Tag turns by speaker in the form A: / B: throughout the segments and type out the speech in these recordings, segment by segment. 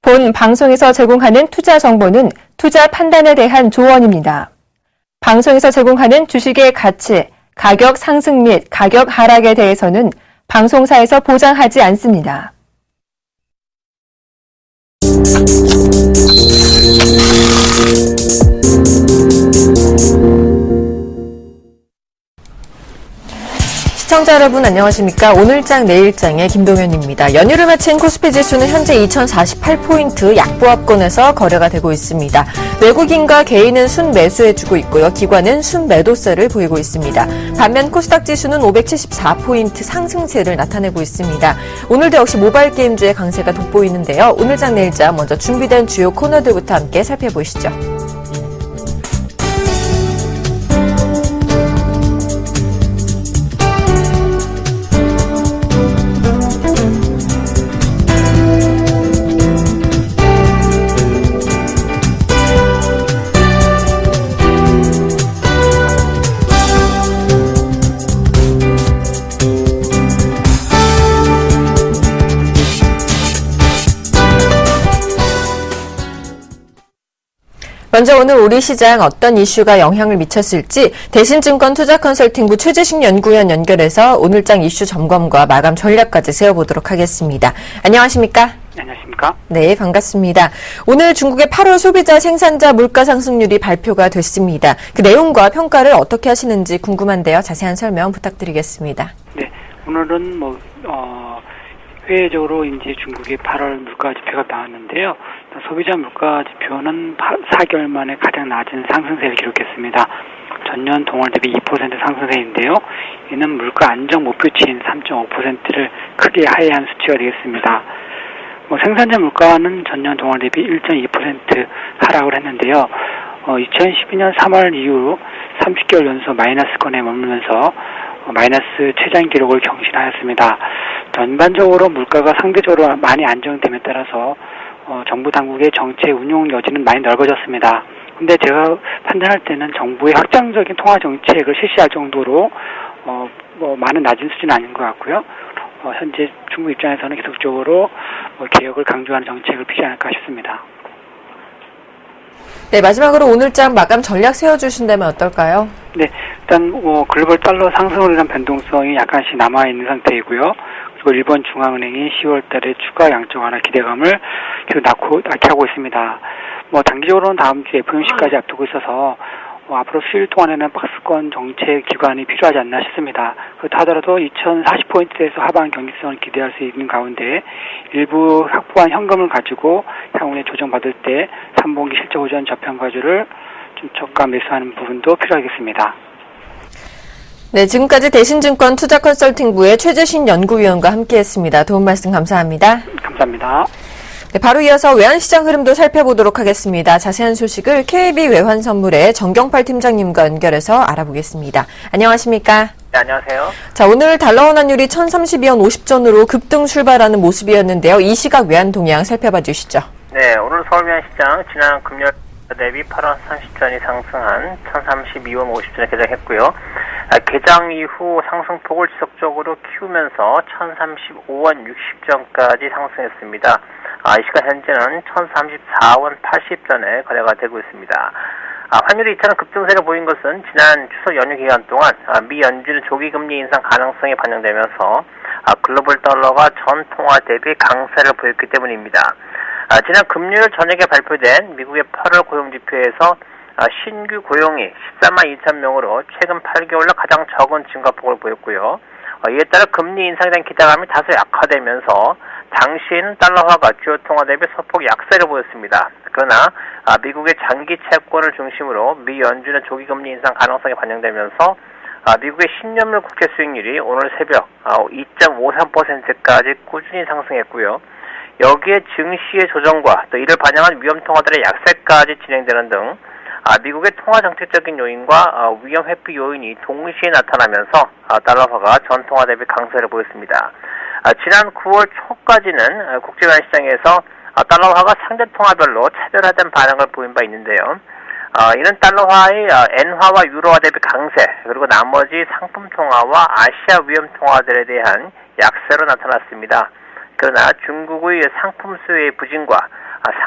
A: 본 방송에서 제공하는 투자 정보는 투자 판단에 대한 조언입니다. 방송에서 제공하는 주식의 가치, 가격 상승 및 가격 하락에 대해서는 방송사에서 보장하지 않습니다. 시청자 여러분 안녕하십니까? 오늘장 내일장의 김동현입니다. 연휴를 마친 코스피 지수는 현재 2048포인트 약보합권에서 거래가 되고 있습니다. 외국인과 개인은 순매수해주고 있고요. 기관은 순매도세를 보이고 있습니다. 반면 코스닥 지수는 574포인트 상승세를 나타내고 있습니다. 오늘도 역시 모바일 게임주의 강세가 돋보이는데요. 오늘장 내일장 먼저 준비된 주요 코너들부터 함께 살펴보시죠. 먼저 오늘 우리 시장 어떤 이슈가 영향을 미쳤을지 대신증권 투자컨설팅부 최재식 연구위원 연결해서 오늘장 이슈 점검과 마감 전략까지 세워보도록 하겠습니다. 안녕하십니까?
B: 안녕하십니까?
A: 네, 반갑습니다. 오늘 중국의 8월 소비자 생산자 물가 상승률이 발표가 됐습니다. 그 내용과 평가를 어떻게 하시는지 궁금한데요. 자세한 설명 부탁드리겠습니다.
B: 네, 오늘은 회의적으로 이제 중국의 8월 물가 지표가 나왔는데요. 소비자 물가 지표는 4개월 만에 가장 낮은 상승세를 기록했습니다. 전년 동월 대비 2% 상승세인데요. 이는 물가 안정 목표치인 3.5%를 크게 하회한 수치가 되겠습니다. 생산자 물가는 전년 동월 대비 1.2% 하락을 했는데요. 2012년 3월 이후 30개월 연속 마이너스권에 머물면서 마이너스 최장 기록을 경신하였습니다. 전반적으로 물가가 상대적으로 많이 안정됨에 따라서 정부 당국의 정책 운용 여지는 많이 넓어졌습니다. 근데 제가 판단할 때는 정부의 확장적인 통화 정책을 실시할 정도로 많은 낮은 수준은 아닌 것 같고요. 현재 중국 입장에서는 계속적으로 개혁을 강조하는 정책을 피지 않을까 싶습니다.
A: 네, 마지막으로 오늘장 마감 전략 세워주신다면 어떨까요?
B: 네, 일단 글로벌 달러 상승으로 인한 변동성이 약간씩 남아있는 상태이고요. 그리고 일본 중앙은행이 10월 달에 추가 양적 완화 기대감을 계속 낳게 하고 있습니다. 단기적으로는 다음 주 FOMC까지 앞두고 있어서 앞으로 수일 동안에는 박스권 정책 기관이 필요하지 않나 싶습니다. 그렇다 하더라도 2040포인트에서 하방 경직성을 기대할 수 있는 가운데 일부 확보한 현금을 가지고 향후에 조정받을 때 3분기 실적 호전 저평가주를 좀 저가 매수하는 부분도 필요하겠습니다.
A: 네, 지금까지 대신증권 투자컨설팅부의 최재식 연구위원과 함께했습니다. 도움 말씀 감사합니다.
B: 감사합니다.
A: 네, 바로 이어서 외환시장 흐름도 살펴보도록 하겠습니다. 자세한 소식을 KB 외환선물의 정경팔 팀장님과 연결해서 알아보겠습니다. 안녕하십니까?
C: 네, 안녕하세요.
A: 자, 오늘 달러 원환율이 1032원 50전으로 급등 출발하는 모습이었는데요. 이 시각 외환 동향 살펴봐 주시죠.
C: 네, 오늘 서울 외환시장 지난 금요일 대비 8원 30전이 상승한 1032원 50전에 개장했고요. 개장 이후 상승폭을 지속적으로 키우면서 1035원 60전까지 상승했습니다. 이 시간 현재는 1034원 80전에 거래가 되고 있습니다. 환율이 이처럼 급등세를 보인 것은 지난 추석 연휴 기간 동안 미 연준의 조기 금리 인상 가능성이 반영되면서 글로벌 달러가 전 통화 대비 강세를 보였기 때문입니다. 지난 금요일 저녁에 발표된 미국의 8월 고용지표에서 신규 고용이 14만 2천 명으로 최근 8개월로 가장 적은 증가폭을 보였고요. 이에 따라 금리 인상에 대한 기대감이 다소 약화되면서 당시에는 달러화가 주요 통화 대비 소폭 약세를 보였습니다. 그러나 미국의 장기 채권을 중심으로 미 연준의 조기 금리 인상 가능성이 반영되면서 미국의 10년물 국채 수익률이 오늘 새벽 2.53%까지 꾸준히 상승했고요. 여기에 증시의 조정과 또 이를 반영한 위험 통화들의 약세까지 진행되는 등 미국의 통화 정책적인 요인과 위험 회피 요인이 동시에 나타나면서 달러화가 전 통화 대비 강세를 보였습니다. 지난 9월 초까지는 국제외환 시장에서 달러화가 상대 통화별로 차별화된 반응을 보인 바 있는데요. 이는 달러화의 엔화와 유로화 대비 강세, 그리고 나머지 상품 통화와 아시아 위험 통화들에 대한 약세로 나타났습니다. 그러나 중국의 상품 수요의 부진과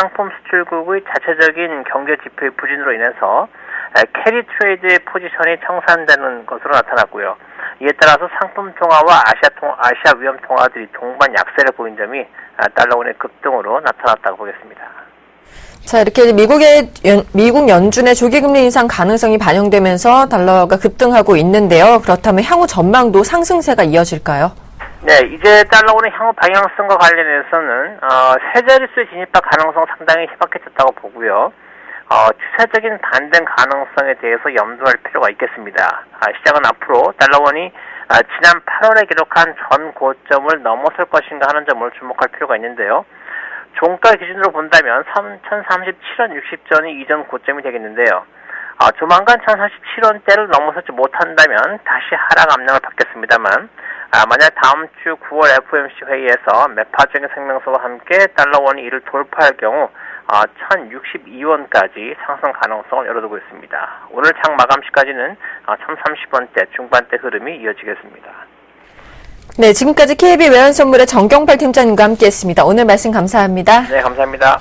C: 상품 수출국의 자체적인 경제 지표의 부진으로 인해서 캐리 트레이드의 포지션이 청산되는 것으로 나타났고요. 이에 따라서 상품 통화와 아시아 위험 통화들이 동반 약세를 보인 점이 달러원의 급등으로 나타났다고 보겠습니다.
A: 자, 이렇게 미국 연준의 조기금리 인상 가능성이 반영되면서 달러가 급등하고 있는데요. 그렇다면 향후 전망도 상승세가 이어질까요?
C: 네, 이제 달러원의 향후 방향성과 관련해서는 세 자릿수에 진입할 가능성 상당히 희박해졌다고 보고요. 추세적인 반등 가능성에 대해서 염두할 필요가 있겠습니다. 시장은 앞으로 달러원이 지난 8월에 기록한 전 고점을 넘어설 것인가 하는 점을 주목할 필요가 있는데요. 종가 기준으로 본다면 1037원 60전이 이전 고점이 되겠는데요. 조만간 1037원대를 넘어서지 못한다면 다시 하락 압력을 받겠습니다만 만약 다음 주 9월 FOMC 회의에서 매파적인 성명서와 함께 달러원이 이를 돌파할 경우 1062원까지 상승 가능성을 열어두고 있습니다. 오늘 장 마감 시까지는 1030원대 중반대 흐름이 이어지겠습니다.
A: 네, 지금까지 KB 외환선물의 정경팔 팀장님과 함께했습니다. 오늘 말씀 감사합니다.
C: 네, 감사합니다.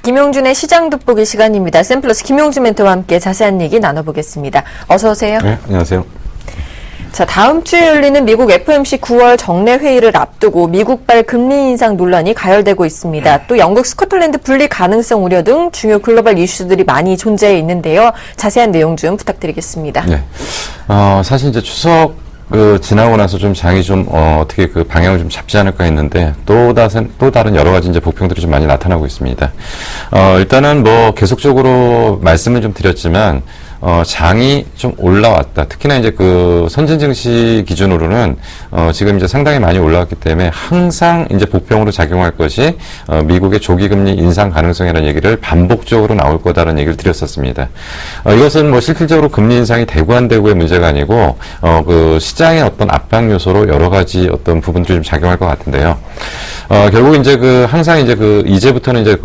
A: 김용준의 시장 돋보기 시간입니다. 샘플러스 김용준 멘토와 함께 자세한 얘기 나눠보겠습니다. 어서 오세요.
D: 네, 안녕하세요.
A: 자, 다음 주에 열리는 미국 FOMC 9월 정례 회의를 앞두고 미국발 금리 인상 논란이 가열되고 있습니다. 또 영국 스코틀랜드 분리 가능성 우려 등 중요 글로벌 이슈들이 많이 존재해 있는데요. 자세한 내용 좀 부탁드리겠습니다.
D: 네, 사실 이제 추석 지나고 나서 좀 장이 좀 어떻게 그 방향을 좀 잡지 않을까 했는데 또 다른 여러 가지 이제 복병들이 좀 많이 나타나고 있습니다. 일단은 뭐 계속적으로 말씀을 좀 드렸지만 장이 좀 올라왔다. 특히나 이제 그 선진 증시 기준으로는 지금 이제 상당히 많이 올라왔기 때문에 항상 이제 복병으로 작용할 것이 미국의 조기 금리 인상 가능성이라는 얘기를 반복적으로 나올 거다라는 얘기를 드렸었습니다. 이것은 뭐 실질적으로 금리 인상이 되고 안 되고의 문제가 아니고 그 시장의 어떤 압박 요소로 여러 가지 어떤 부분들이 좀 작용할 것 같은데요. 결국 이제 항상 이제 이제부터는 이제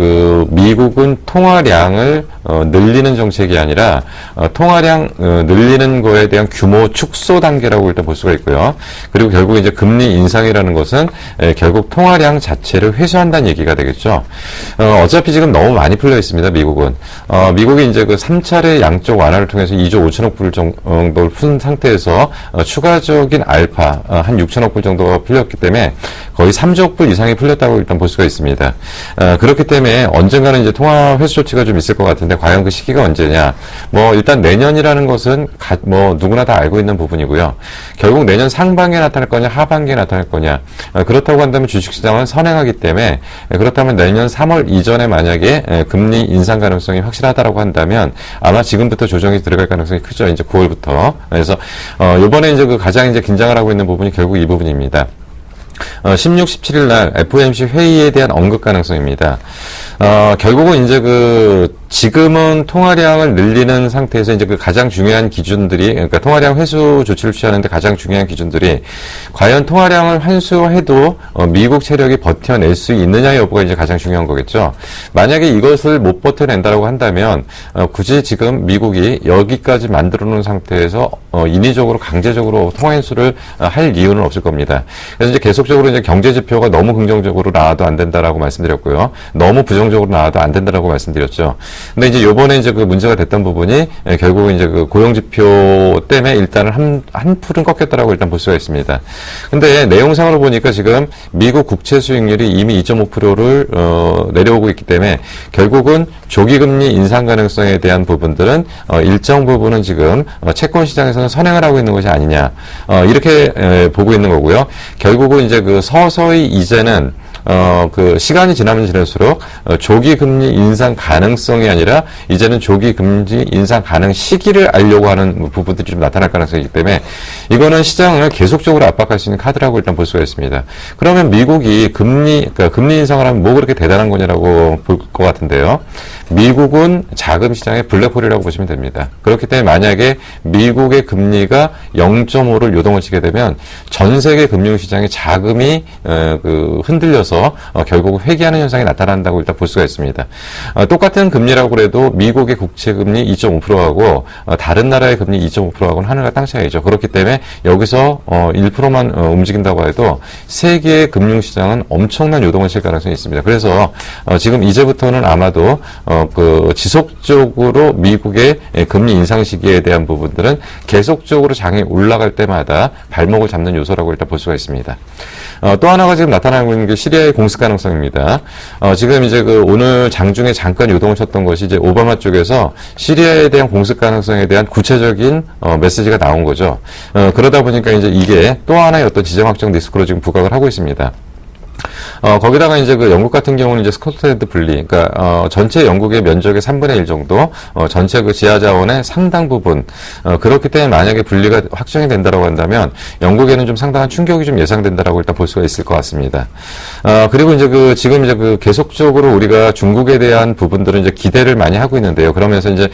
D: 미국은 통화량을 늘리는 정책이 아니라 통화량 늘리는 거에 대한 규모 축소 단계라고 일단 볼 수가 있고요. 그리고 결국 이제 금리 인상이라는 것은 결국 통화량 자체를 회수한다는 얘기가 되겠죠. 어차피 지금 너무 많이 풀려 있습니다. 미국은. 미국이 이제 3차례 양적 완화를 통해서 2조 5천억 불 정도를 푼 상태에서 추가적인 알파 한 6천억 불 정도가 풀렸기 때문에 거의 3조 불 이상이 풀렸다고 일단 볼 수가 있습니다. 그렇기 때문에 언젠가는 이제 통화 회수 조치가 좀 있을 것 같은데 과연 그 시기가 언제냐? 뭐 일단 내년이라는 것은 뭐 누구나 다 알고 있는 부분이고요. 결국 내년 상반기에 나타날 거냐 하반기에 나타날 거냐. 그렇다고 한다면 주식시장은 선행하기 때문에 그렇다면 내년 3월 이전에 만약에 금리 인상 가능성이 확실하다라고 한다면 아마 지금부터 조정이 들어갈 가능성이 크죠. 이제 9월부터. 그래서 이번에 이제 가장 이제 긴장을 하고 있는 부분이 결국 이 부분입니다. 16, 17일 날 FOMC 회의에 대한 언급 가능성입니다. 결국은 이제 지금은 통화량을 늘리는 상태에서 이제 가장 중요한 기준들이, 그러니까 통화량 회수 조치를 취하는데 가장 중요한 기준들이 과연 통화량을 환수해도 미국 체력이 버텨낼 수 있느냐 여부가 이제 가장 중요한 거겠죠. 만약에 이것을 못 버텨낸다라고 한다면 굳이 지금 미국이 여기까지 만들어 놓은 상태에서 인위적으로 강제적으로 통화 인수를 할 이유는 없을 겁니다. 그래서 이제 계속적으로 이제 경제 지표가 너무 긍정적으로 나와도 안 된다라고 말씀드렸고요. 너무 부정적으로 나와도 안 된다라고 말씀드렸죠. 근데 이제 요번에 이제 문제가 됐던 부분이 결국은 이제 고용 지표 때문에 일단은 한 풀은 꺾였다라고 일단 볼 수가 있습니다. 근데 내용상으로 보니까 지금 미국 국채 수익률이 이미 2.5%를 내려오고 있기 때문에 결국은 조기 금리 인상 가능성에 대한 부분들은 일정 부분은 지금 채권 시장에서는 선행을 하고 있는 것이 아니냐 이렇게 보고 있는 거고요. 결국은 이제 서서히 이제는 시간이 지나면 지날수록 조기 금리 인상 가능성이 아니라 이제는 조기 금리 인상 가능 시기를 알려고 하는 부분들이 좀 나타날 가능성이 있기 때문에 이거는 시장을 계속적으로 압박할 수 있는 카드라고 일단 볼 수가 있습니다. 그러면 미국이 금리 인상을 하면 뭐 그렇게 대단한 거냐라고 볼 것 같은데요. 미국은 자금 시장의 블랙홀이라고 보시면 됩니다. 그렇기 때문에 만약에 미국의 금리가 0.5를 요동을 치게 되면 전 세계 금융시장의 자금이 흔들려서 결국 회귀하는 현상이 나타난다고 일단 볼 수가 있습니다. 똑같은 금리라고 그래도 미국의 국채 금리 2.5%하고 다른 나라의 금리 2.5%하고는 하늘과 땅 차이죠. 그렇기 때문에 여기서 1%만 움직인다고 해도 세계의 금융시장은 엄청난 요동을 칠 가능성이 있습니다. 그래서 지금 이제부터는 아마도 지속적으로 미국의 금리 인상 시기에 대한 부분들은 계속적으로 장이 올라갈 때마다 발목을 잡는 요소라고 일단 볼 수가 있습니다. 또 하나가 지금 나타나고 있는 게 시리아의 공습 가능성입니다. 지금 이제 오늘 장중에 잠깐 요동을 쳤던 것이 이제 오바마 쪽에서 시리아에 대한 공습 가능성에 대한 구체적인 메시지가 나온 거죠. 그러다 보니까 이제 이게 또 하나의 어떤 지정 확정 리스크로 지금 부각을 하고 있습니다. 거기다가 이제 영국 같은 경우는 이제 스코틀랜드 분리, 그러니까 전체 영국의 면적의 3분의 1 정도, 전체 지하 자원의 상당 부분, 그렇기 때문에 만약에 분리가 확정이 된다라고 한다면 영국에는 좀 상당한 충격이 좀 예상된다라고 일단 볼 수가 있을 것 같습니다. 그리고 이제 지금 이제 계속적으로 우리가 중국에 대한 부분들은 이제 기대를 많이 하고 있는데요. 그러면서 이제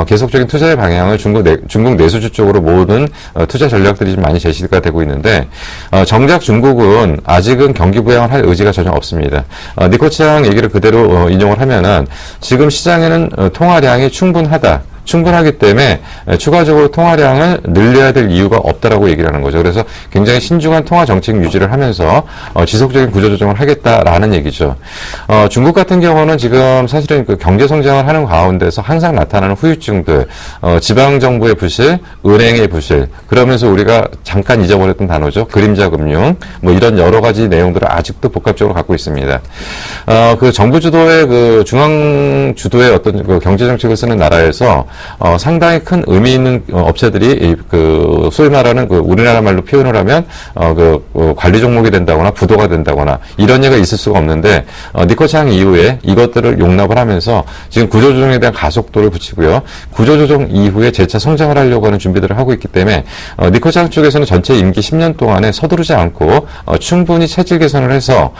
D: 계속적인 투자의 방향을 중국 내수주 쪽으로 모으는 투자 전략들이 좀 많이 제시가 되고 있는데, 정작 중국은 아직은 경기 부양을 할 의지가 전혀 없습니다. 니코치앙 얘기를 그대로 인용을 하면은 지금 시장에는 통화량이 충분하기 때문에 추가적으로 통화량을 늘려야 될 이유가 없다라고 얘기를 하는 거죠. 그래서 굉장히 신중한 통화 정책 유지를 하면서 지속적인 구조 조정을 하겠다라는 얘기죠. 중국 같은 경우는 지금 사실은 경제 성장을 하는 가운데서 항상 나타나는 후유증들, 지방 정부의 부실, 은행의 부실, 그러면서 우리가 잠깐 잊어버렸던 단어죠. 그림자 금융, 뭐 이런 여러 가지 내용들을 아직도 복합적으로 갖고 있습니다. 정부 주도의 중앙 주도의 어떤 경제 정책을 쓰는 나라에서 상당히 큰 의미 있는 업체들이 소위 말하는 우리나라 말로 표현을 하면 관리 종목이 된다거나 부도가 된다거나 이런 예가 있을 수가 없는데, 니코창 이후에 이것들을 용납을 하면서 지금 구조조정에 대한 가속도를 붙이고요. 구조조정 이후에 재차 성장을 하려고 하는 준비들을 하고 있기 때문에 니코창 쪽에서는 전체 임기 10년 동안에 서두르지 않고 충분히 체질 개선을 해서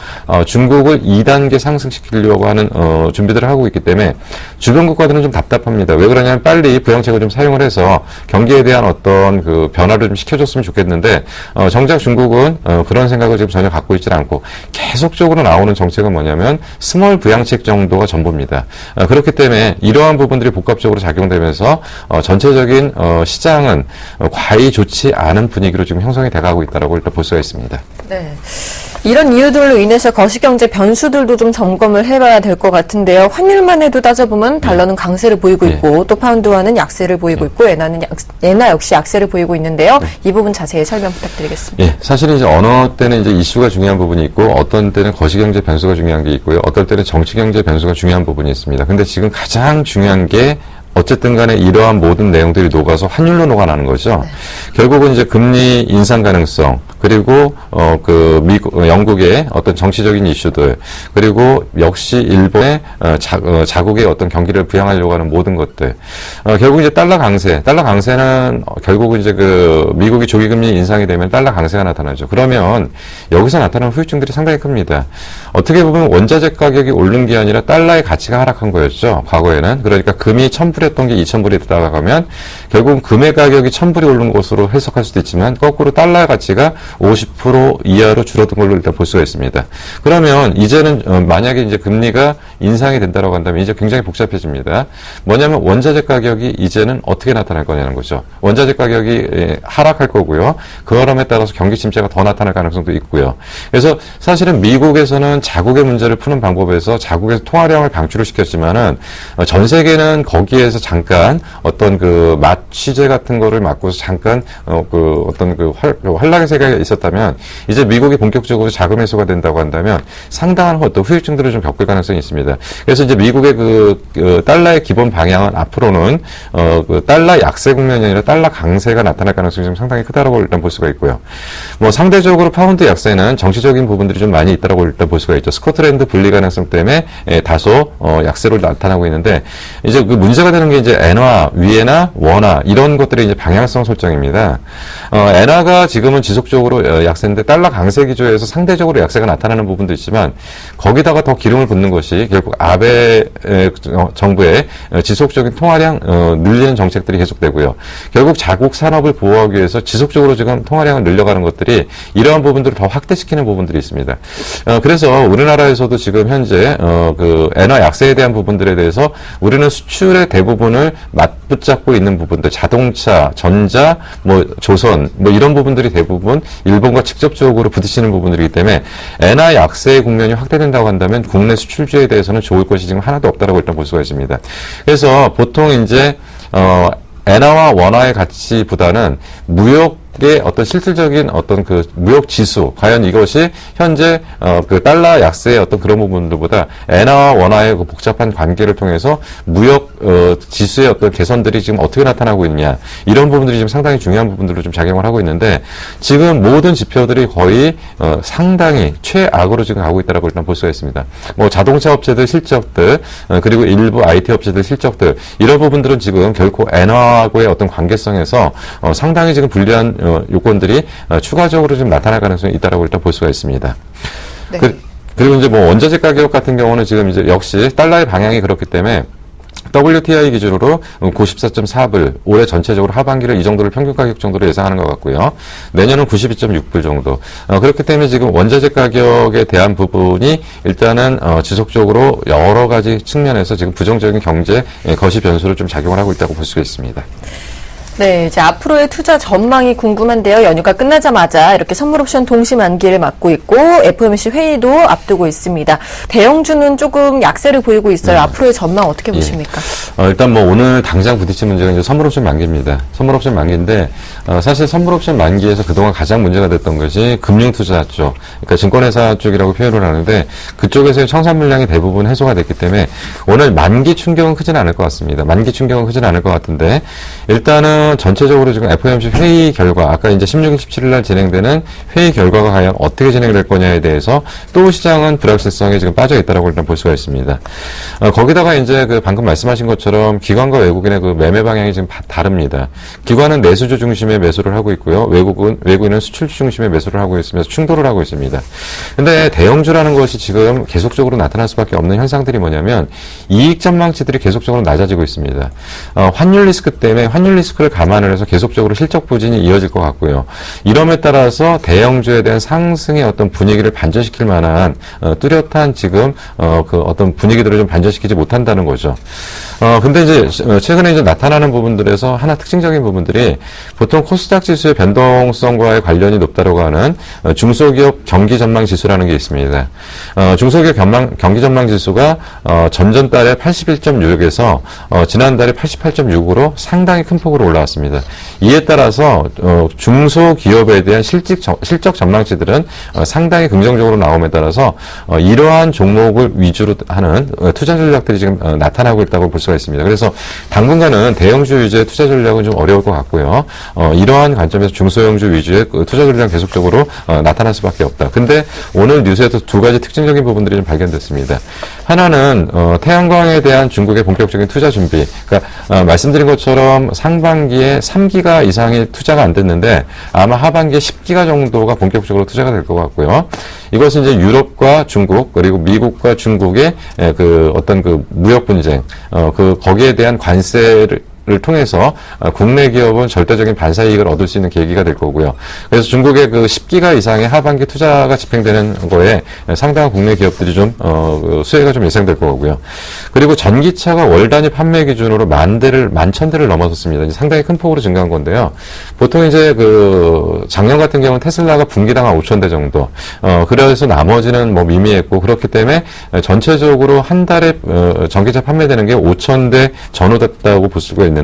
D: 중국을 2단계 상승시키려고 하는 준비들을 하고 있기 때문에 주변 국가들은 좀 답답합니다. 왜 그러냐면 빨리 부양책을 좀 사용을 해서 경기에 대한 어떤 변화를 좀 시켜줬으면 좋겠는데, 정작 중국은 그런 생각을 지금 전혀 갖고 있지 않고 계속적으로 나오는 정책은 뭐냐면 스몰 부양책 정도가 전부입니다. 그렇기 때문에 이러한 부분들이 복합적으로 작용되면서 전체적인 시장은 과히 좋지 않은 분위기로 지금 형성이 돼가고 있다고 일단 볼 수가 있습니다.
A: 네. 이런 이유들로 인해서 거시경제 변수들도 좀 점검을 해봐야 될 것 같은데요. 환율만 해도 따져보면 달러는 강세를 보이고 있고 또 파운드화는 약세를 보이고 있고 엔화 역시 약세를 보이고 있는데요. 이 부분 자세히 설명 부탁드리겠습니다.
D: 예, 사실은 이제 어느 때는 이제 이슈가 중요한 부분이 있고 어떤 때는 거시경제 변수가 중요한 게 있고요. 어떨 때는 정치경제 변수가 중요한 부분이 있습니다. 근데 지금 가장 중요한 게 어쨌든 간에 이러한 모든 내용들이 녹아서 환율로 녹아나는 거죠. 네. 결국은 이제 금리 인상 가능성, 그리고 영국의 어떤 정치적인 이슈들, 그리고 역시 일본의 자국의 어떤 경기를 부양하려고 하는 모든 것들. 결국 이제 달러는 결국은 이제 미국이 조기금리 인상이 되면 달러 강세가 나타나죠. 그러면 여기서 나타나는 후유증들이 상당히 큽니다. 어떻게 보면 원자재 가격이 오른 게 아니라 달러의 가치가 하락한 거였죠. 과거에는. 그러니까 금이 1,000불이었던 게 2,000불이 되다가면 결국은 금의 가격이 1,000불이 오른 것으로 해석할 수도 있지만 거꾸로 달러의 가치가 50% 이하로 줄어든 걸로 일단 볼 수가 있습니다. 그러면 이제는 만약에 이제 금리가 인상이 된다고 한다면 이제 굉장히 복잡해집니다. 뭐냐면 원자재 가격이 이제는 어떻게 나타날 거냐는 거죠. 원자재 가격이 하락할 거고요. 그럼에 따라서 경기 침체가 더 나타날 가능성도 있고요. 그래서 사실은 미국에서는 자국의 문제를 푸는 방법에서 자국에서 통화량을 방출을 시켰지만은 전 세계는 거기에서 잠깐 어떤 맛 취재 같은 거를 맡고서 잠깐 활락의 세계가 있었다면 이제 미국이 본격적으로 자금 회수가 된다고 한다면 상당한 어떤 후유증들을 좀 겪을 가능성이 있습니다. 그래서 이제 미국의 달러의 기본 방향은 앞으로는 달러 약세 국면이 아니라 달러 강세가 나타날 가능성이 좀 상당히 크다라고 일단 볼 수가 있고요. 뭐 상대적으로 파운드 약세는 정치적인 부분들이 좀 많이 있다라고 일단 볼 수가 있죠. 스코틀랜드 분리 가능성 때문에 다소 약세로 나타나고 있는데 이제 문제가 되는 되는 게 이제 엔화, 위에나 원화 이런 것들의 이제 방향성 설정입니다. 엔화가 지금은 지속적으로 약세인데 달러 강세 기조에서 상대적으로 약세가 나타나는 부분도 있지만 거기다가 더 기름을 붓는 것이 결국 아베 정부의 지속적인 통화량 늘리는 정책들이 계속되고요. 결국 자국 산업을 보호하기 위해서 지속적으로 지금 통화량을 늘려가는 것들이 이러한 부분들을 더 확대시키는 부분들이 있습니다. 그래서 우리나라에서도 지금 현재 그 엔화 약세에 대한 부분들에 대해서 우리는 수출의 대부분을 맞붙잡고 있는 부분들, 자동차, 전자, 뭐 조선, 뭐 이런 부분들이 대부분 일본과 직접적으로 부딪히는 부분들이기 때문에 엔화 약세의 국면이 확대된다고 한다면 국내 수출주에 대해서는 좋을 것이 지금 하나도 없다라고 일단 볼 수가 있습니다. 그래서 보통 이제 엔화와 원화의 가치보다는 무역의 어떤 실질적인 어떤 그 무역 지수, 과연 이것이 현재 그 달러 약세의 어떤 그런 부분들보다 엔화와 원화의 그 복잡한 관계를 통해서 무역 지수의 어떤 개선들이 지금 어떻게 나타나고 있냐, 이런 부분들이 지금 상당히 중요한 부분들로 좀 작용을 하고 있는데, 지금 모든 지표들이 거의 상당히 최악으로 지금 가고 있다라고 일단 볼 수가 있습니다. 뭐 자동차 업체들 실적들, 그리고 일부 IT 업체들 실적들, 이런 부분들은 지금 결코 엔화하고의 어떤 관계성에서 상당히 지금 불리한 요건들이 추가적으로 좀 나타날 가능성이 있다라고 일단 볼 수가 있습니다.
A: 네.
D: 그리고 이제 뭐 원자재 가격 같은 경우는 지금 이제 역시 달러의 방향이 그렇기 때문에 WTI 기준으로 94.4불, 올해 전체적으로 하반기를 이 정도를 평균 가격 정도로 예상하는 것 같고요. 내년은 92.6불 정도. 그렇기 때문에 지금 원자재 가격에 대한 부분이 일단은 지속적으로 여러 가지 측면에서 지금 부정적인 경제 거시 변수로 좀 작용을 하고 있다고 볼 수가 있습니다.
A: 네, 이제 앞으로의 투자 전망이 궁금한데요. 연휴가 끝나자마자 이렇게 선물옵션 동시 만기를 맞고 있고 FOMC 회의도 앞두고 있습니다. 대형주는 조금 약세를 보이고 있어요. 앞으로의 전망 어떻게 보십니까?
D: 일단 뭐 오늘 당장 부딪힌 문제가 이제 선물옵션 만기입니다. 선물옵션 만기인데 사실 선물옵션 만기에서 그동안 가장 문제가 됐던 것이 금융투자 쪽, 그러니까 증권회사 쪽이라고 표현을 하는데 그쪽에서의 청산 물량이 대부분 해소가 됐기 때문에 오늘 만기 충격은 크진 않을 것 같습니다. 만기 충격은 크진 않을 것 같은데 일단은 전체적으로 지금 FOMC 회의 결과, 아까 이제 16일, 17일 날 진행되는 회의 결과가 과연 어떻게 진행될 거냐에 대해서 또 시장은 불확실성에 지금 빠져 있다라고 일단 볼 수가 있습니다. 거기다가 이제 그 방금 말씀하신 것처럼 기관과 외국인의 그 매매 방향이 지금 다릅니다. 기관은 내수주 중심의 매수를 하고 있고요. 외국인은 수출주 중심의 매수를 하고 있으면서 충돌을 하고 있습니다. 근데 대형주라는 것이 지금 계속적으로 나타날 수밖에 없는 현상들이 뭐냐면 이익 전망치들이 계속적으로 낮아지고 있습니다. 환율 리스크 때문에 환율 리스크를 감안을 해서 계속적으로 실적 부진이 이어질 것 같고요. 이럼에 따라서 대형주에 대한 상승의 어떤 분위기를 반전시킬 만한 뚜렷한 지금 그 어떤 분위기들을 좀 반전시키지 못한다는 거죠. 근데 이제 최근에 이제 나타나는 부분들에서 하나 특징적인 부분들이 보통 코스닥 지수의 변동성과의 관련이 높다고 하는 중소기업 경기 전망 지수라는 게 있습니다. 중소기업 경기 전망 지수가 전전달에 81.6에서 지난달에 88.6으로 상당히 큰 폭으로 올라왔습니다. 이에 따라서 중소기업에 대한 실적 전망치들은 상당히 긍정적으로 나옴에 따라서 이러한 종목을 위주로 하는 투자 전략들이 지금 나타나고 있다고 볼 수가 있습니다. 그래서 당분간은 대형주 위주의 투자 전략은 좀 어려울 것 같고요. 이러한 관점에서 중소형주 위주의 투자 전략은 계속적으로 나타날 수밖에 없다. 근데 오늘 뉴스에서 두 가지 특징적인 부분들이 좀 발견됐습니다. 하나는 태양광에 대한 중국의 본격적인 투자 준비. 그러니까 말씀드린 것처럼 상반기에 3기가 이상의 투자가 안 됐는데 아마 하반기에 10기가 정도가 본격적으로 투자가 될 것 같고요. 이것은 이제 유럽과 중국 그리고 미국과 중국의 그 어떤 그 무역 분쟁, 거기에 대한 관세를 통해서 국내 기업은 절대적인 반사 이익을 얻을 수 있는 계기가 될 거고요. 그래서 중국의 그 10기가 이상의 하반기 투자가 집행되는 거에 상당한 국내 기업들이 좀 수혜가 좀 예상될 거고요. 그리고 전기차가 월 단위 판매 기준으로 11,000대를 넘어섰습니다. 이제 상당히 큰 폭으로 증가한 건데요. 보통 이제 그 작년 같은 경우는 테슬라가 분기당 한 5,000대 정도. 그래서 나머지는 뭐 미미했고 그렇기 때문에 전체적으로 한 달에 전기차 판매되는 게 5,000대 전후됐다고 볼 수가 있는데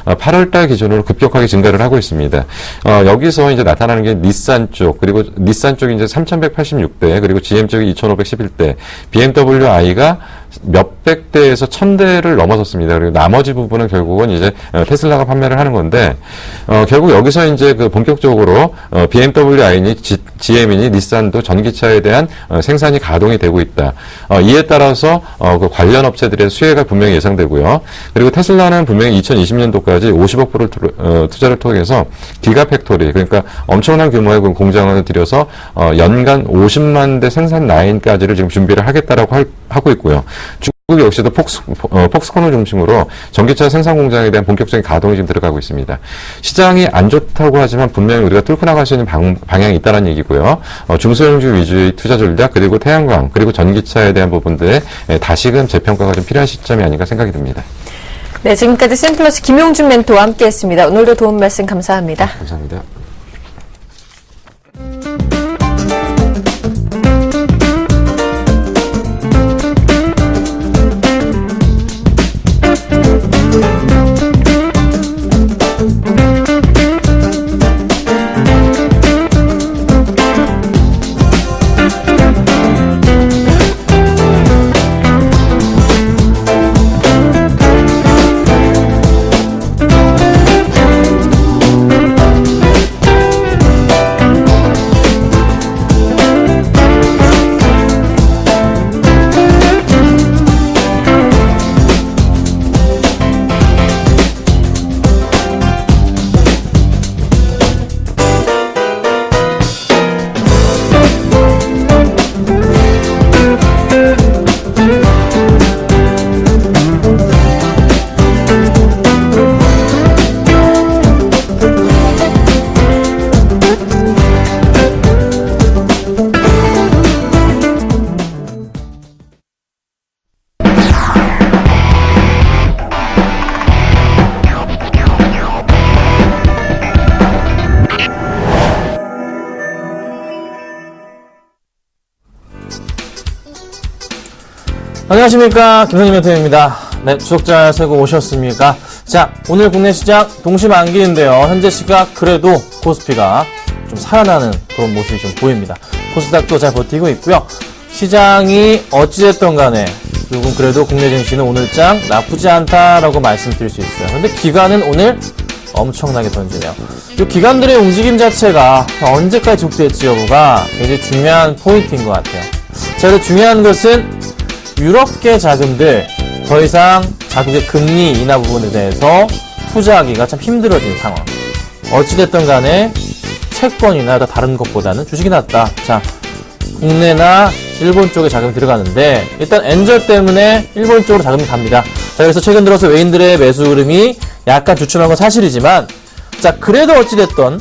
D: 8월달 기준으로 급격하게 증가를 하고 있습니다. 여기서 이제 나타나는 게 닛산 쪽, 그리고 닛산 쪽이 이제 3,186대, 그리고 GM 쪽이 2,511대, BMW i가 몇백 대에서 1000대를 넘어섰습니다. 그리고 나머지 부분은 결국은 이제 테슬라가 판매를 하는 건데, 결국 여기서 이제 그 본격적으로 BMW i니 GM이니 닛산도 전기차에 대한 생산이 가동이 되고 있다. 이에 따라서 그 관련 업체들의 수혜가 분명히 예상되고요. 그리고 테슬라는 분명히 2020년도까지 50억 불을 투자를 통해서 기가팩토리, 그러니까 엄청난 규모의 그 공장을 들여서 연간 50만 대 생산 라인까지를 지금 준비를 하겠다라고 하고 있고요. 중국 역시도 폭스콘을 중심으로 전기차 생산 공장에 대한 본격적인 가동이 지금 들어가고 있습니다. 시장이 안 좋다고 하지만 분명히 우리가 뚫고 나갈 수 있는 방향이 있다는 얘기고요. 중소형주 위주의 투자 전략, 그리고 태양광, 그리고 전기차에 대한 부분들의 다시금 재평가가 좀 필요한 시점이 아닌가 생각이 듭니다.
A: 네, 지금까지 샘플러스 김용준 멘토와 함께했습니다. 오늘도 도움 말씀 감사합니다.
D: 감사합니다.
E: 안녕하십니까, 김선희 멘토입니다. 네, 추석 잘 새고 오셨습니까? 자, 오늘 국내 시장 동시만기인데요. 현재 시각 그래도 코스피가 좀 살아나는 그런 모습이 좀 보입니다. 코스닥도 잘 버티고 있고요. 시장이 어찌됐든 간에 결국은 그래도 국내 증시는 오늘장 나쁘지 않다라고 말씀드릴 수 있어요. 근데 기관은 오늘 엄청나게 던지네요. 이 기관들의 움직임 자체가 언제까지 지속될지 여부가 굉장히 중요한 포인트인 것 같아요. 자, 그래서 중요한 것은 유럽계 자금들 더 이상 자국의 금리 인하 부분에 대해서 투자하기가 참 힘들어진 상황. 어찌됐든 간에 채권이나 다른 것보다는 주식이 낫다. 자, 국내나 일본 쪽에 자금이 들어가는데 일단 엔저 때문에 일본 쪽으로 자금이 갑니다. 자, 그래서 최근 들어서 외인들의 매수 흐름이 약간 주춤한 건 사실이지만, 자, 그래도 어찌됐든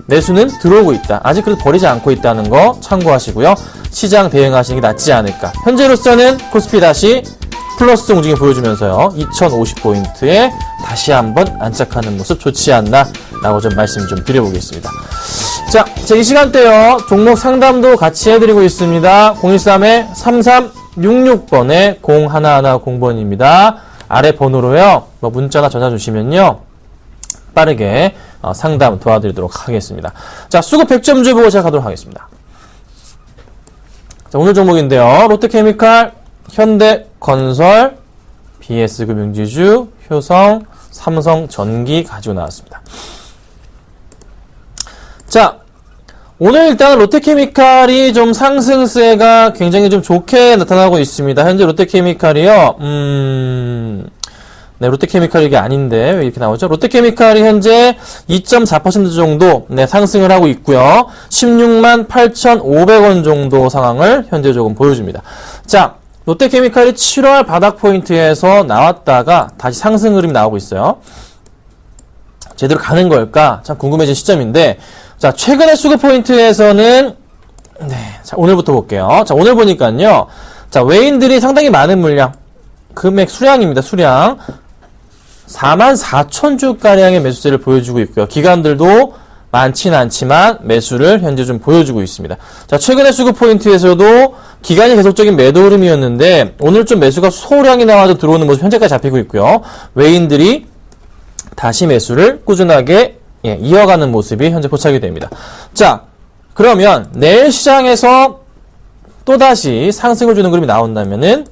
E: 매수는 들어오고 있다. 아직 그래도 버리지 않고 있다는 거 참고하시고요. 시장 대응하시는 게 낫지 않을까. 현재로서는 코스피 다시 플러스 움직임 보여주면서요. 2050포인트에 다시 한번 안착하는 모습 좋지 않나 라고 좀 말씀 좀 드려보겠습니다. 자, 이 시간대요. 종목 상담도 같이 해드리고 있습니다. 013-3366번에 0110번입니다. 아래 번호로요. 문자나 전화 주시면요. 빠르게 상담 도와드리도록 하겠습니다. 자, 수급 100점주 보고 시작하도록 하겠습니다. 자, 오늘 종목인데요. 롯데케미칼, 현대건설, BS금융지주, 효성, 삼성전기 가지고 나왔습니다. 자, 오늘 일단 롯데케미칼이 좀 상승세가 굉장히 좀 좋게 나타나고 있습니다. 현재 롯데케미칼이요. 네, 롯데케미칼이 이게 아닌데 왜 이렇게 나오죠? 롯데케미칼이 현재 2.4% 정도 상승을 하고 있고요. 16만 8,500원 정도 상황을 현재 조금 보여줍니다. 자, 롯데케미칼이 7월 바닥 포인트에서 나왔다가 다시 상승 흐름이 나오고 있어요. 제대로 가는 걸까? 참 궁금해진 시점인데, 자, 최근의 수급 포인트에서는 자, 오늘부터 볼게요. 자, 오늘 보니까요. 자, 외인들이 상당히 많은 물량, 금액 수량입니다. 수량 44,000주가량의 매수세를 보여주고 있고요. 기관들도 많진 않지만 매수를 현재 좀 보여주고 있습니다. 자, 최근의 수급 포인트에서도 기관이 계속적인 매도 흐름이었는데 오늘 좀 매수가 소량이 나와서 들어오는 모습 현재까지 잡히고 있고요. 외인들이 다시 매수를 꾸준하게 이어가는 모습이 현재 포착이 됩니다. 자, 그러면 내일 시장에서 또다시 상승을 주는 그림이 나온다면은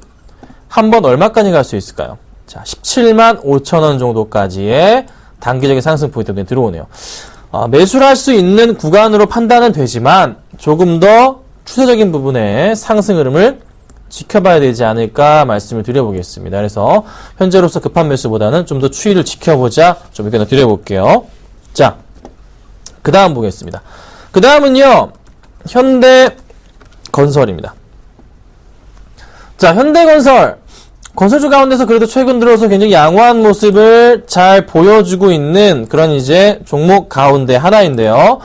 E: 한번 얼마까지 갈 수 있을까요? 자, 17만 5천 원 정도까지의 단기적인 상승 포인트가 들어오네요. 매수를 할 수 있는 구간으로 판단은 되지만 조금 더 추세적인 부분의 상승 흐름을 지켜봐야 되지 않을까 말씀을 드려보겠습니다. 그래서 현재로서 급한 매수보다는 좀 더 추이를 지켜보자 좀 의견을 드려볼게요. 자, 그 다음 보겠습니다. 그 다음은요, 현대건설입니다. 자, 현대건설. 건설주 가운데서 그래도 최근 들어서 굉장히 양호한 모습을 잘 보여주고 있는 그런 이제 종목 가운데 하나인데요.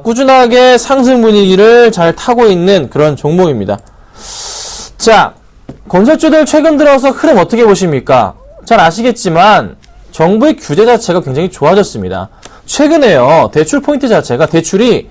E: 꾸준하게 상승 분위기를 잘 타고 있는 그런 종목입니다. 자, 건설주들 최근 들어서 흐름 어떻게 보십니까? 잘 아시겠지만 정부의 규제 자체가 굉장히 좋아졌습니다. 최근에요, 대출 포인트 자체가 대출이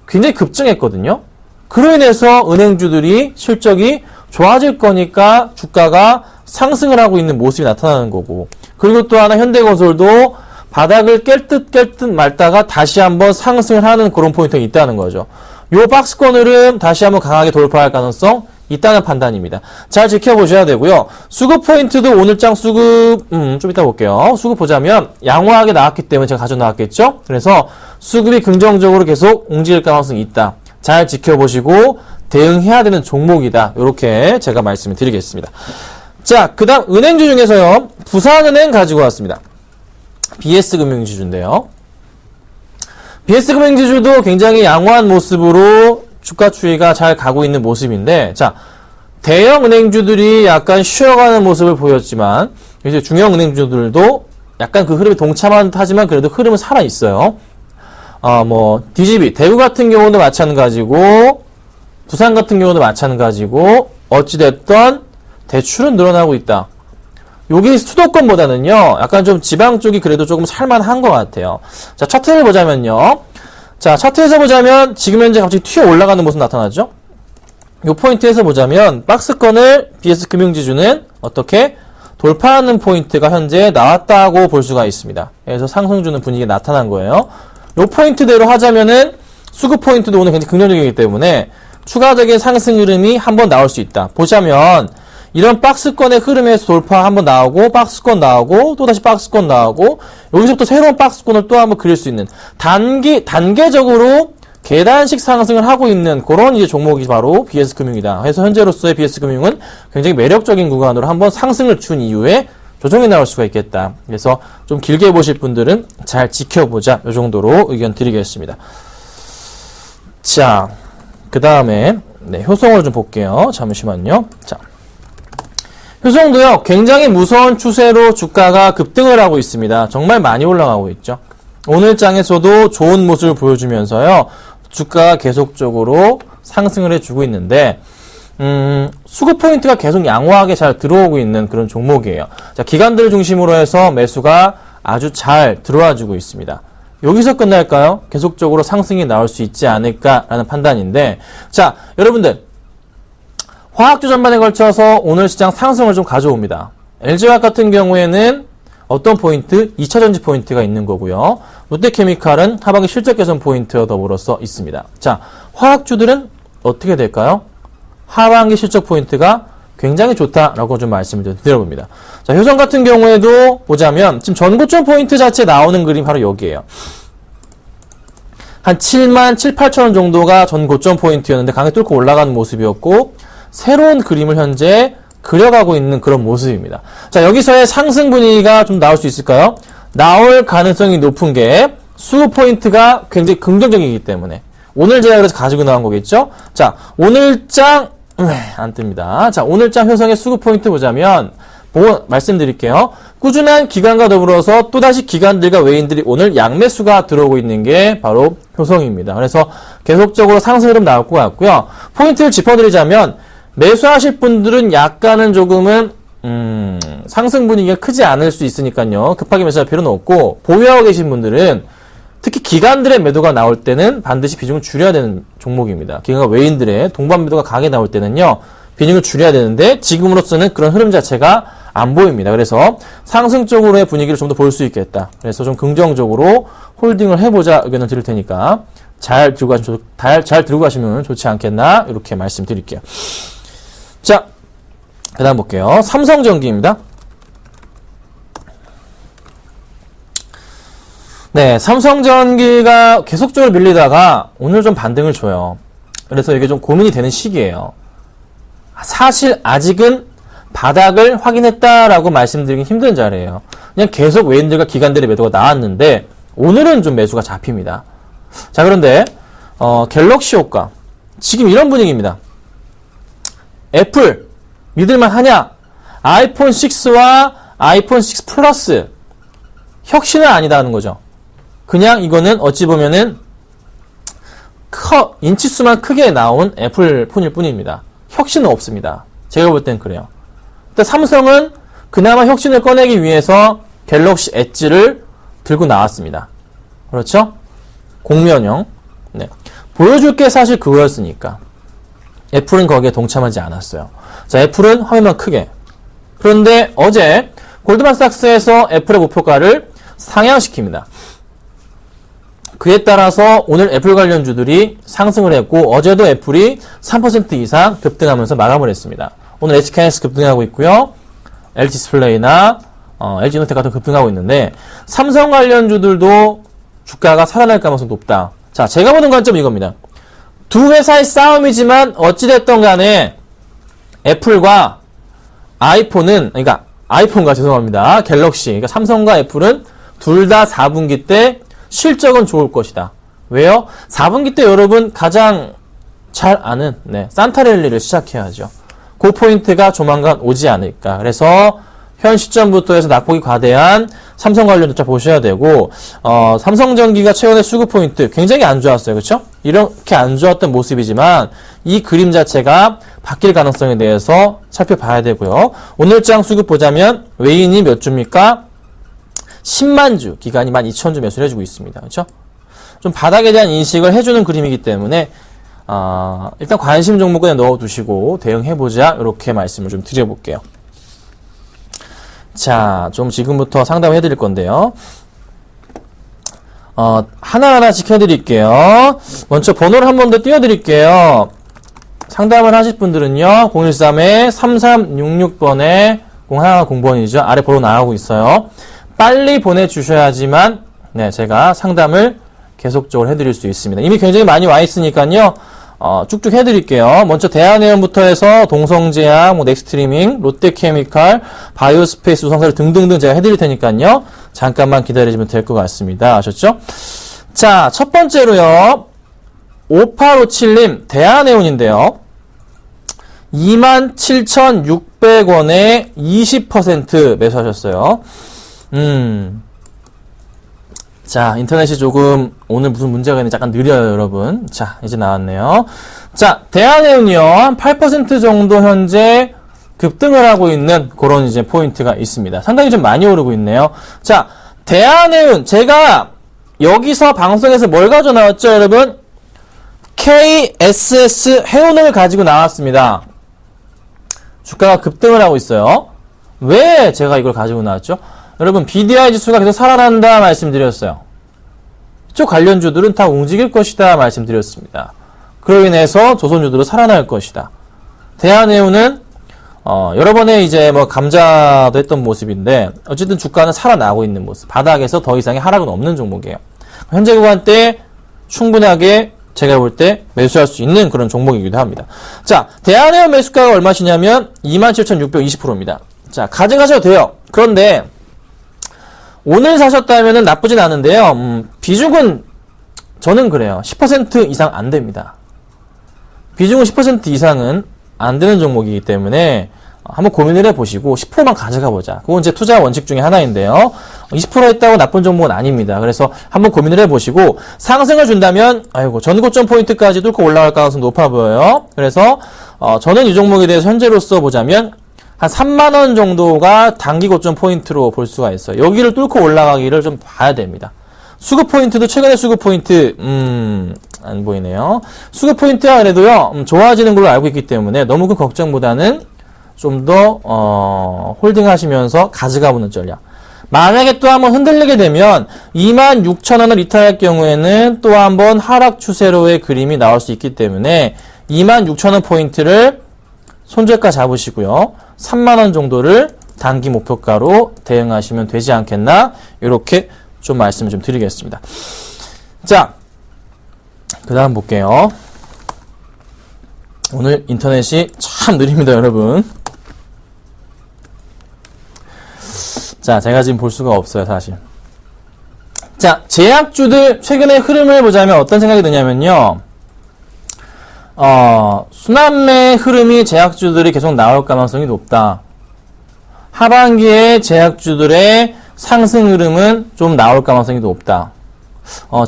E: 굉장히 급증했거든요. 그로 인해서 은행주들이 실적이 좋아질 거니까 주가가 상승을 하고 있는 모습이 나타나는 거고, 그리고 또 하나 현대건설도 바닥을 깰 듯 말다가 다시 한번 상승을 하는 그런 포인트가 있다는 거죠. 요 박스권 흐름 다시 한번 강하게 돌파할 가능성 있다는 판단입니다. 잘 지켜보셔야 되고요. 수급 포인트도 오늘장 수급 좀 이따 볼게요. 수급 보자면 양호하게 나왔기 때문에 제가 가져 나왔겠죠. 그래서 수급이 긍정적으로 계속 움직일 가능성이 있다. 잘 지켜보시고 대응해야 되는 종목이다. 이렇게 제가 말씀을 드리겠습니다. 자, 그 다음 은행주 중에서요, 부산은행 가지고 왔습니다. BS금융지주인데요. BS금융지주도 굉장히 양호한 모습으로 주가 추이가 잘 가고 있는 모습인데, 자, 대형 은행주들이 약간 쉬어가는 모습을 보였지만, 이제 중형 은행주들도 약간 그 흐름에 동참하지만 그래도 흐름은 살아있어요. DGB, 대구 같은 경우도 마찬가지고, 부산 같은 경우도 마찬가지고, 어찌됐던 대출은 늘어나고 있다. 여기 수도권보다는요, 약간 좀 지방 쪽이 그래도 조금 살만한 것 같아요. 자, 차트를 보자면요. 자, 차트에서 보자면 지금 현재 갑자기 튀어 올라가는 모습 나타나죠? 요 포인트에서 보자면 박스권을 BS금융지주는 어떻게 돌파하는 포인트가 현재 나왔다고 볼 수가 있습니다. 그래서 상승 주는 분위기가 나타난 거예요. 요 포인트대로 하자면은 수급 포인트도 오늘 굉장히 긍정적이기 때문에 추가적인 상승 흐름이 한번 나올 수 있다. 보자면 이런 박스권의 흐름에서 돌파 한번 나오고, 박스권 나오고, 또다시 박스권 나오고, 여기서부터 새로운 박스권을 또 한번 그릴 수 있는 단계적으로 계단식 상승을 하고 있는 그런 이제 종목이 바로 BS금융이다. 그래서 현재로서의 BS금융은 굉장히 매력적인 구간으로 한번 상승을 준 이후에 조정이 나올 수가 있겠다. 그래서 좀 길게 보실 분들은 잘 지켜보자. 이 정도로 의견 드리겠습니다. 자, 그 다음에 효성을 좀 볼게요. 잠시만요. 자, 효성도요, 굉장히 무서운 추세로 주가가 급등을 하고 있습니다. 정말 많이 올라가고 있죠. 오늘 장에서도 좋은 모습을 보여주면서요, 주가가 계속적으로 상승을 해주고 있는데, 수급 포인트가 계속 양호하게 잘 들어오고 있는 그런 종목이에요. 자, 기관들을 중심으로 해서 매수가 아주 잘 들어와주고 있습니다. 여기서 끝날까요? 계속적으로 상승이 나올 수 있지 않을까라는 판단인데, 자, 여러분들, 화학주 전반에 걸쳐서 오늘 시장 상승을 좀 가져옵니다. LG화학 같은 경우에는 어떤 포인트? 2차 전지 포인트가 있는 거고요. 롯데케미칼은 하반기 실적 개선 포인트와 더불어서 있습니다. 자, 화학주들은 어떻게 될까요? 하반기 실적 포인트가 굉장히 좋다라고 좀 말씀을 드려봅니다. 자, 효성 같은 경우에도 보자면 지금 전고점 포인트 자체 나오는 그림 바로 여기에요. 한 7만 7, 8천 원 정도가 전 고점 포인트였는데 강하게 뚫고 올라가는 모습이었고, 새로운 그림을 현재 그려가고 있는 그런 모습입니다. 자, 여기서의 상승 분위기가 좀 나올 수 있을까요? 나올 가능성이 높은 게 수급 포인트가 굉장히 긍정적이기 때문에 오늘 제가 그래서 가지고 나온 거겠죠? 자, 오늘장 안 뜹니다. 자, 오늘장 효성의 수급 포인트 보자면 말씀드릴게요. 꾸준한 기관과 더불어서 또다시 기관들과 외인들이 오늘 양매수가 들어오고 있는 게 바로 효성입니다. 그래서 계속적으로 상승 흐름 나올 것 같고요. 포인트를 짚어드리자면 매수하실 분들은 약간은 조금은 상승 분위기가 크지 않을 수 있으니까요. 급하게 매수할 필요는 없고, 보유하고 계신 분들은 특히 기관들의 매도가 나올 때는 반드시 비중을 줄여야 되는 종목입니다. 기관과 외인들의 동반 매도가 강하게 나올 때는요, 비중을 줄여야 되는데 지금으로서는 그런 흐름 자체가 안 보입니다. 그래서 상승 쪽으로의 분위기를 좀 더 볼 수 있겠다. 그래서 좀 긍정적으로 홀딩을 해보자 의견을 드릴 테니까 잘 들고 가시면 좋지 않겠나 이렇게 말씀드릴게요. 자, 그 다음 볼게요. 삼성전기입니다. 네, 삼성전기가 계속적으로 밀리다가 오늘 좀 반등을 줘요. 그래서 이게 좀 고민이 되는 시기예요. 사실 아직은 바닥을 확인했다라고 말씀드리긴 힘든 자리예요. 그냥 계속 외인들과 기관들의 매도가 나왔는데 오늘은 좀 매수가 잡힙니다. 자, 그런데 갤럭시 효과 지금 이런 분위기입니다. 애플 믿을만 하냐? 아이폰 6와 아이폰 6 플러스 혁신은 아니다는 거죠. 그냥 이거는 어찌 보면은 인치수만 크게 나온 애플 폰일 뿐입니다. 혁신은 없습니다. 제가 볼 땐 그래요. 근데 삼성은 그나마 혁신을 꺼내기 위해서 갤럭시 엣지를 들고 나왔습니다. 그렇죠? 공면형. 네. 보여줄 게 사실 그거였으니까. 애플은 거기에 동참하지 않았어요. 자, 애플은 화면만 크게. 그런데 어제 골드만삭스에서 애플의 목표가를 상향시킵니다. 그에 따라서 오늘 애플 관련주들이 상승을 했고 어제도 애플이 3% 이상 급등하면서 마감을 했습니다. 오늘 HKS 급등하고 있고요. LG디스플레이나 LG노텍 같은 급등하고 있는데 삼성 관련주들도 주가가 살아날 가능성이 높다. 자, 제가 보는 관점은 이겁니다. 두 회사의 싸움이지만 어찌됐든 간에 애플과 아이폰은 그러니까 아이폰과 죄송합니다. 갤럭시 그러니까 삼성과 애플은 둘 다 4분기 때 실적은 좋을 것이다. 왜요? 4분기 때 여러분 가장 잘 아는 산타랠리를 시작해야죠. 그 포인트가 조만간 오지 않을까. 그래서 현 시점부터 해서 낙폭이 과대한 삼성 관련주자 보셔야 되고 삼성전기가 최근에 수급 포인트 굉장히 안 좋았어요. 그렇죠? 이렇게 안 좋았던 모습이지만 이 그림 자체가 바뀔 가능성에 대해서 살펴봐야 되고요. 오늘장 수급 보자면 외인이 몇 주입니까? 10만 주, 기간이 12,000주 매수를 해주고 있습니다. 그렇죠? 좀 바닥에 대한 인식을 해주는 그림이기 때문에 일단 관심 종목에 넣어두시고 대응해보자 이렇게 말씀을 좀 드려볼게요. 자, 좀 지금부터 상담을 해드릴 건데요. 하나하나씩 해드릴게요. 먼저 번호를 한 번 더 띄워드릴게요. 상담을 하실 분들은요, 013-3366번에 0110번이죠. 아래 번호 나가고 있어요. 빨리 보내주셔야지만, 제가 상담을 계속적으로 해드릴 수 있습니다. 이미 굉장히 많이 와 있으니까요, 쭉쭉 해드릴게요. 먼저 대한해운부터 해서 동성제약, 넥스트리밍, 롯데케미칼, 바이오스페이스, 우성사를 등등등 제가 해드릴 테니까요. 잠깐만 기다리시면 될 것 같습니다. 아셨죠? 자, 첫 번째로요. 5857님, 대한해운인데요. 27,600원에 20% 매수하셨어요. 자, 인터넷이 조금 오늘 무슨 문제가 있는지 약간 느려요, 여러분. 자, 이제 나왔네요. 자, 대한해운이요. 한 8% 정도 현재 급등을 하고 있는 그런 이제 포인트가 있습니다. 상당히 좀 많이 오르고 있네요. 자, 대한해운 제가 여기서 방송에서 뭘 가져 나왔죠, 여러분? KSS 해운을 가지고 나왔습니다. 주가가 급등을 하고 있어요. 왜 제가 이걸 가지고 나왔죠? 여러분, BDI 지수가 계속 살아난다 말씀드렸어요. 이쪽 관련주들은 다 움직일 것이다 말씀드렸습니다. 그로 인해서 조선주들은 살아날 것이다. 대한해운은 여러 번에 이제 감자도 했던 모습인데 어쨌든 주가는 살아나고 있는 모습. 바닥에서 더 이상의 하락은 없는 종목이에요. 현재 구간 때 충분하게 제가 볼 때 매수할 수 있는 그런 종목이기도 합니다. 자, 대한해운 매수가가 얼마시냐면 27,620%입니다. 자, 가져가셔도 돼요. 그런데 오늘 사셨다면 나쁘진 않은데요. 비중은 저는 그래요. 10% 이상 안 됩니다. 비중은 10% 이상은 안 되는 종목이기 때문에 한번 고민을 해보시고 10%만 가져가 보자. 그건 제 투자 원칙 중에 하나인데요. 20% 했다고 나쁜 종목은 아닙니다. 그래서 한번 고민을 해보시고 상승을 준다면 전고점 포인트까지 뚫고 올라갈 가능성이 높아 보여요. 그래서 저는 이 종목에 대해서 현재로서 보자면 한 3만원 정도가 단기 고점 포인트로 볼 수가 있어요. 여기를 뚫고 올라가기를 좀 봐야 됩니다. 수급 포인트도 최근에 수급 포인트 안 보이네요. 수급 포인트가 그래도요 좋아지는 걸로 알고 있기 때문에 너무 큰 걱정보다는 좀 더 홀딩 하시면서 가져가 보는 전략. 만약에 또 한번 흔들리게 되면 26,000원을 이탈할 경우에는 또 한번 하락 추세로의 그림이 나올 수 있기 때문에 26,000원 포인트를 손절가 잡으시고요. 3만원 정도를 단기 목표가로 대응하시면 되지 않겠나? 이렇게 좀 말씀을 좀 드리겠습니다. 자, 그 다음 볼게요. 오늘 인터넷이 참 느립니다, 여러분. 자, 제가 지금 볼 수가 없어요, 사실. 자, 제약주들 최근의 흐름을 보자면 어떤 생각이 드냐면요. 순환매 흐름이 제약주들이 계속 나올 가능성이 높다. 하반기에 제약주들의 상승 흐름은 좀 나올 가능성이 높다.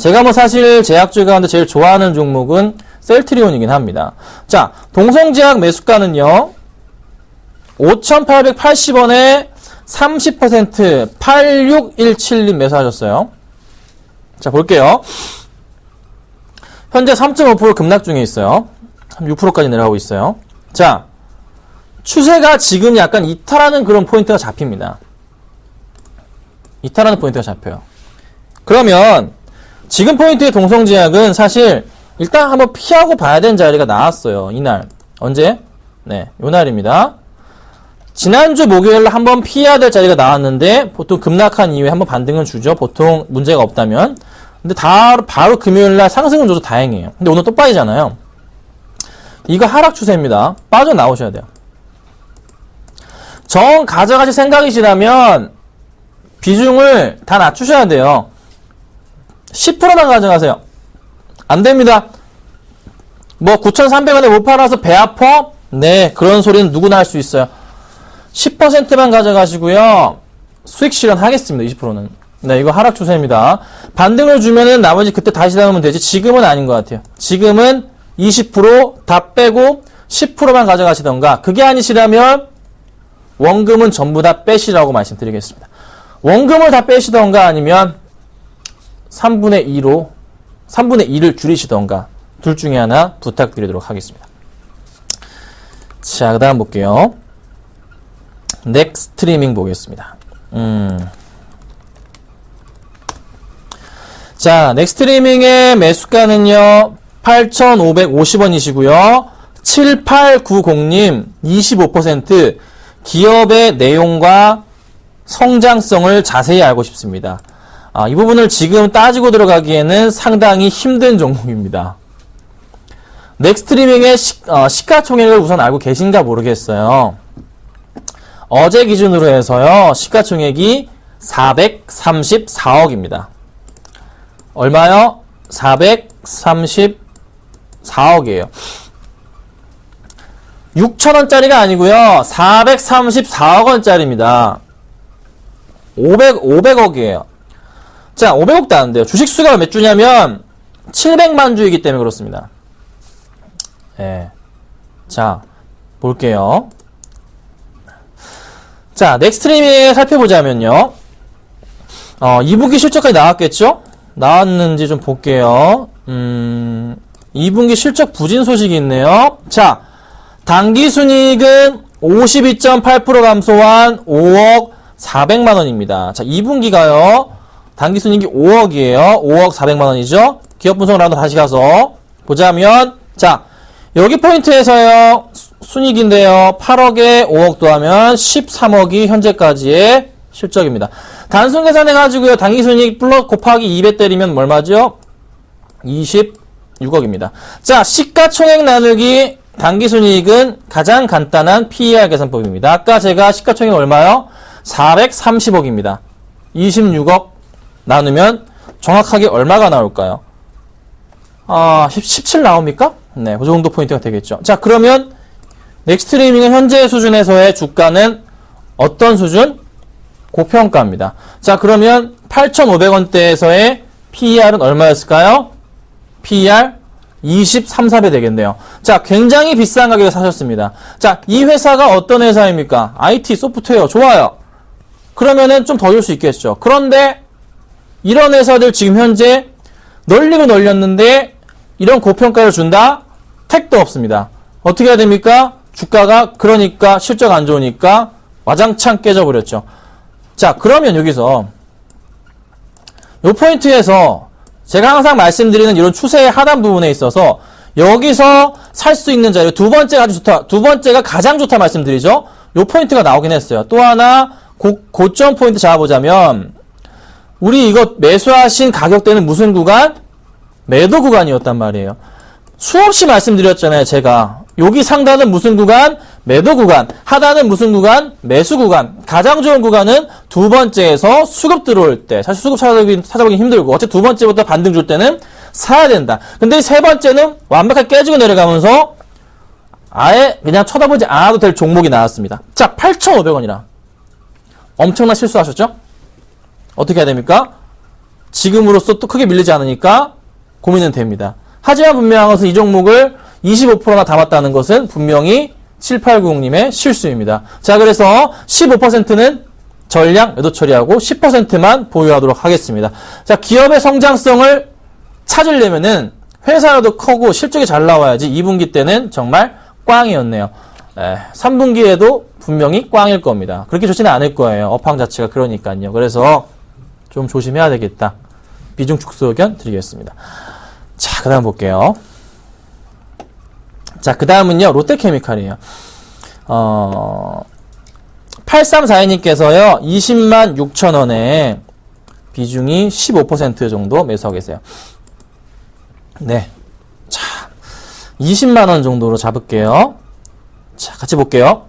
E: 제가 뭐 사실 제약주 가운데 제일 좋아하는 종목은 셀트리온이긴 합니다. 자, 동성제약 매수가는요. 5,880원에 30% 8617님 매수하셨어요. 자, 볼게요. 현재 3.5% 급락 중에 있어요. 6%까지 내려가고 있어요. 자, 추세가 지금 약간 이탈하는 그런 포인트가 잡힙니다. 이탈하는 포인트가 잡혀요. 그러면 지금 포인트의 동성제약은 사실 일단 한번 피하고 봐야 되는 자리가 나왔어요. 이날. 언제? 네, 요날입니다. 지난주 목요일에 한번 피해야 될 자리가 나왔는데 보통 급락한 이후에 한번 반등을 주죠. 보통 문제가 없다면. 근데 바로 금요일날 상승을 줘서 다행이에요. 근데 오늘 또 빠지잖아요. 이거 하락 추세입니다. 빠져나오셔야 돼요. 정 가져가실 생각이시라면 비중을 다 낮추셔야 돼요. 10%만 가져가세요. 안 됩니다. 뭐 9,300원에 못 팔아서 배 아파? 네, 그런 소리는 누구나 할 수 있어요. 10%만 가져가시고요. 수익 실현하겠습니다. 20%는. 네, 이거 하락 추세입니다. 반등을 주면은 나머지 그때 다시 나오면 되지. 지금은 아닌 것 같아요. 지금은 20% 다 빼고 10%만 가져가시던가. 그게 아니시라면 원금은 전부 다 빼시라고 말씀드리겠습니다. 원금을 다 빼시던가 아니면 3분의 1을 줄이시던가 둘 중에 하나 부탁드리도록 하겠습니다. 자, 그 다음 볼게요. 넥스트리밍 보겠습니다. 자, 넥스트리밍의 매수가는요 8,550원이시고요 7890님 25% 기업의 내용과 성장성을 자세히 알고 싶습니다. 이 부분을 지금 따지고 들어가기에는 상당히 힘든 종목입니다. 넥스트리밍의 시가총액을 우선 알고 계신가 모르겠어요. 어제 기준으로 해서요, 시가총액이 434억입니다. 얼마요? 434억이에요. 6천원짜리가 아니고요, 434억원짜리입니다. 500억이에요. 자, 500억도 안 돼요. 주식수가 몇 주냐면 700만 주이기 때문에 그렇습니다. 예. 자, 볼게요. 자, 넥스트리밍 살펴보자면요. 2분기 실적까지 나왔겠죠? 나왔는지 좀 볼게요. 2분기 실적 부진 소식이 있네요. 자, 당기순이익은 52.8% 감소한 5억 400만원입니다. 자, 2분기가요. 당기순이익이 5억이에요. 5억 400만원이죠. 기업 분석을 한번 다시 가서 보자면, 자, 여기 포인트에서요. 순이익인데요. 8억에 5억 더하면 13억이 현재까지의 실적입니다. 단순 계산해가지고요. 당기순이익 플러스 곱하기 200 때리면 얼마죠? 26억입니다. 자, 시가총액 나누기 당기순이익은 가장 간단한 PER 계산법입니다. 아까 제가 시가총액 얼마요? 430억입니다. 26억 나누면 정확하게 얼마가 나올까요? 17 나옵니까? 네, 그 정도 포인트가 되겠죠. 자, 그러면 넥스트리밍은 현재 수준에서의 주가는 어떤 수준? 고평가입니다. 자, 그러면 8,500원대에서의 PER은 얼마였을까요? PER 23, 4배 되겠네요. 자, 굉장히 비싼 가격에 사셨습니다. 자, 이 회사가 어떤 회사입니까? IT, 소프트웨어, 좋아요. 그러면은 좀 더 줄 수 있겠죠. 그런데 이런 회사들 지금 현재 널리고 널렸는데 이런 고평가를 준다? 택도 없습니다. 어떻게 해야 됩니까? 주가가 그러니까 실적 안 좋으니까 와장창 깨져버렸죠. 자, 그러면 여기서 이 포인트에서 제가 항상 말씀드리는 이런 추세의 하단 부분에 있어서 여기서 살 수 있는 자리, 두 번째가 아주 좋다. 두 번째가 가장 좋다 말씀드리죠. 요 포인트가 나오긴 했어요. 또 하나, 고점 포인트 잡아보자면, 우리 이거 매수하신 가격대는 무슨 구간? 매도 구간이었단 말이에요. 수없이 말씀드렸잖아요, 제가. 여기 상단은 무슨 구간? 매도 구간. 하단은 무슨 구간? 매수 구간. 가장 좋은 구간은 두 번째에서 수급 들어올 때. 사실 수급 찾아보기 힘들고, 어차피 두 번째부터 반등 줄 때는 사야 된다. 근데 세 번째는 완벽하게 깨지고 내려가면서 아예 그냥 쳐다보지 않아도 될 종목이 나왔습니다. 자, 8,500원이라. 엄청난 실수하셨죠? 어떻게 해야 됩니까? 지금으로서 또 크게 밀리지 않으니까 고민은 됩니다. 하지만 분명한 것은 이 종목을 25%나 담았다는 것은 분명히 7890님의 실수입니다. 자, 그래서 15%는 전량 매도 처리하고 10%만 보유하도록 하겠습니다. 자, 기업의 성장성을 찾으려면은 회사라도 크고 실적이 잘 나와야지 2분기 때는 정말 꽝이었네요. 3분기에도 분명히 꽝일 겁니다. 그렇게 좋지는 않을 거예요. 업황 자체가 그러니까요. 그래서 좀 조심해야 되겠다. 비중 축소 의견 드리겠습니다. 자, 그 다음 볼게요. 자, 그 다음은요, 롯데케미칼이에요. 8342님께서요, 20만 6천원에 비중이 15% 정도 매수하고 계세요. 네. 자, 20만원 정도로 잡을게요. 자, 같이 볼게요.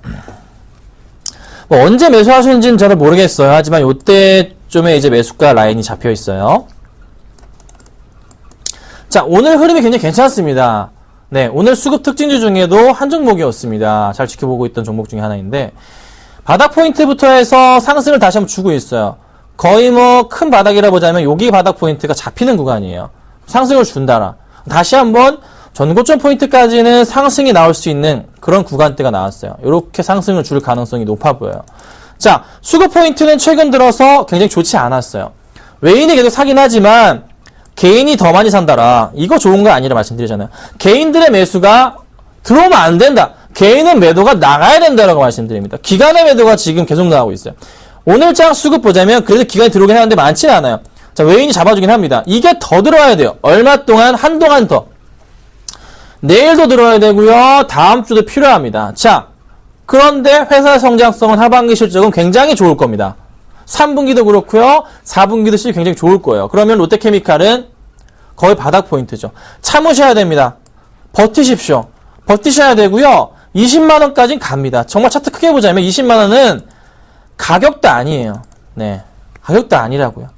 E: 뭐 언제 매수하시는지는 저는 모르겠어요. 하지만 요때쯤에 이제 매수가 라인이 잡혀 있어요. 자, 오늘 흐름이 굉장히 괜찮습니다. 네, 오늘 수급 특징주 중에도 한 종목이었습니다. 잘 지켜보고 있던 종목 중에 하나인데, 바닥 포인트부터 해서 상승을 다시 한번 주고 있어요. 거의 뭐 큰 바닥이라 보자면 여기 바닥 포인트가 잡히는 구간이에요. 상승을 준다라. 다시 한번 전고점 포인트까지는 상승이 나올 수 있는 그런 구간대가 나왔어요. 이렇게 상승을 줄 가능성이 높아 보여요. 자, 수급 포인트는 최근 들어서 굉장히 좋지 않았어요. 외인이 계속 사긴 하지만 개인이 더 많이 산다라. 이거 좋은 거 아니라 말씀드리잖아요. 개인들의 매수가 들어오면 안 된다. 개인은 매도가 나가야 된다라고 말씀드립니다. 기간의 매도가 지금 계속 나오고 있어요. 오늘장 수급 보자면 그래도 기간이 들어오긴 하는데 많지는 않아요. 자, 외인이 잡아주긴 합니다. 이게 더 들어와야 돼요. 얼마 동안, 한동안 더. 내일도 들어와야 되고요. 다음 주도 필요합니다. 자, 그런데 회사 성장성은 하반기 실적은 굉장히 좋을 겁니다. 3분기도 그렇고요. 4분기도 실적이 굉장히 좋을 거예요. 그러면 롯데케미칼은 거의 바닥 포인트죠. 참으셔야 됩니다. 버티십시오. 버티셔야 되고요. 20만원까지는 갑니다. 정말 차트 크게 보자면 20만원은 가격도 아니에요. 네. 가격도 아니라고요.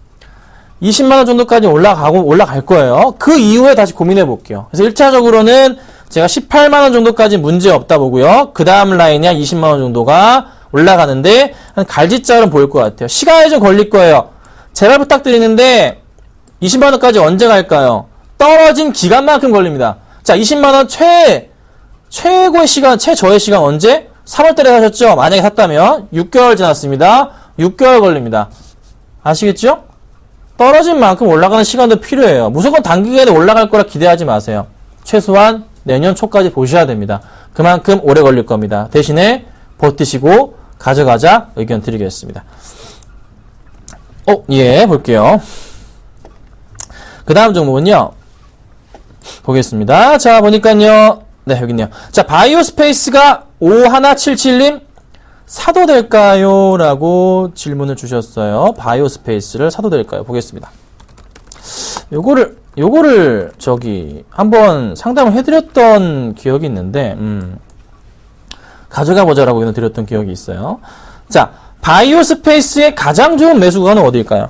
E: 20만원 정도까지 올라갈 거예요. 그 이후에 다시 고민해 볼게요. 그래서 1차적으로는 제가 18만원 정도까지 문제 없다 보고요. 그 다음 라인이 한 20만원 정도가 올라가는데, 한 갈짓자는 보일 것 같아요. 시간이 좀 걸릴 거예요. 제발 부탁드리는데, 20만원까지 언제 갈까요? 떨어진 기간만큼 걸립니다. 자, 20만원 최고의 시간, 최저의 시간 언제? 3월달에 사셨죠? 만약에 샀다면 6개월 지났습니다. 6개월 걸립니다. 아시겠죠? 떨어진 만큼 올라가는 시간도 필요해요. 무조건 단기간에 올라갈 거라 기대하지 마세요. 최소한 내년 초까지 보셔야 됩니다. 그만큼 오래 걸릴 겁니다. 대신에 버티시고 가져가자 의견 드리겠습니다. 예, 볼게요. 그 다음 종목은요. 보겠습니다. 자, 보니까요. 네, 여기있네요. 자, 바이오스페이스가 5177님 사도 될까요? 라고 질문을 주셨어요. 바이오스페이스를 사도 될까요? 보겠습니다. 요거를 한번 상담을 해드렸던 기억이 있는데, 가져가 보자라고 의견을 드렸던 기억이 있어요. 자, 바이오스페이스의 가장 좋은 매수 구간은 어디일까요?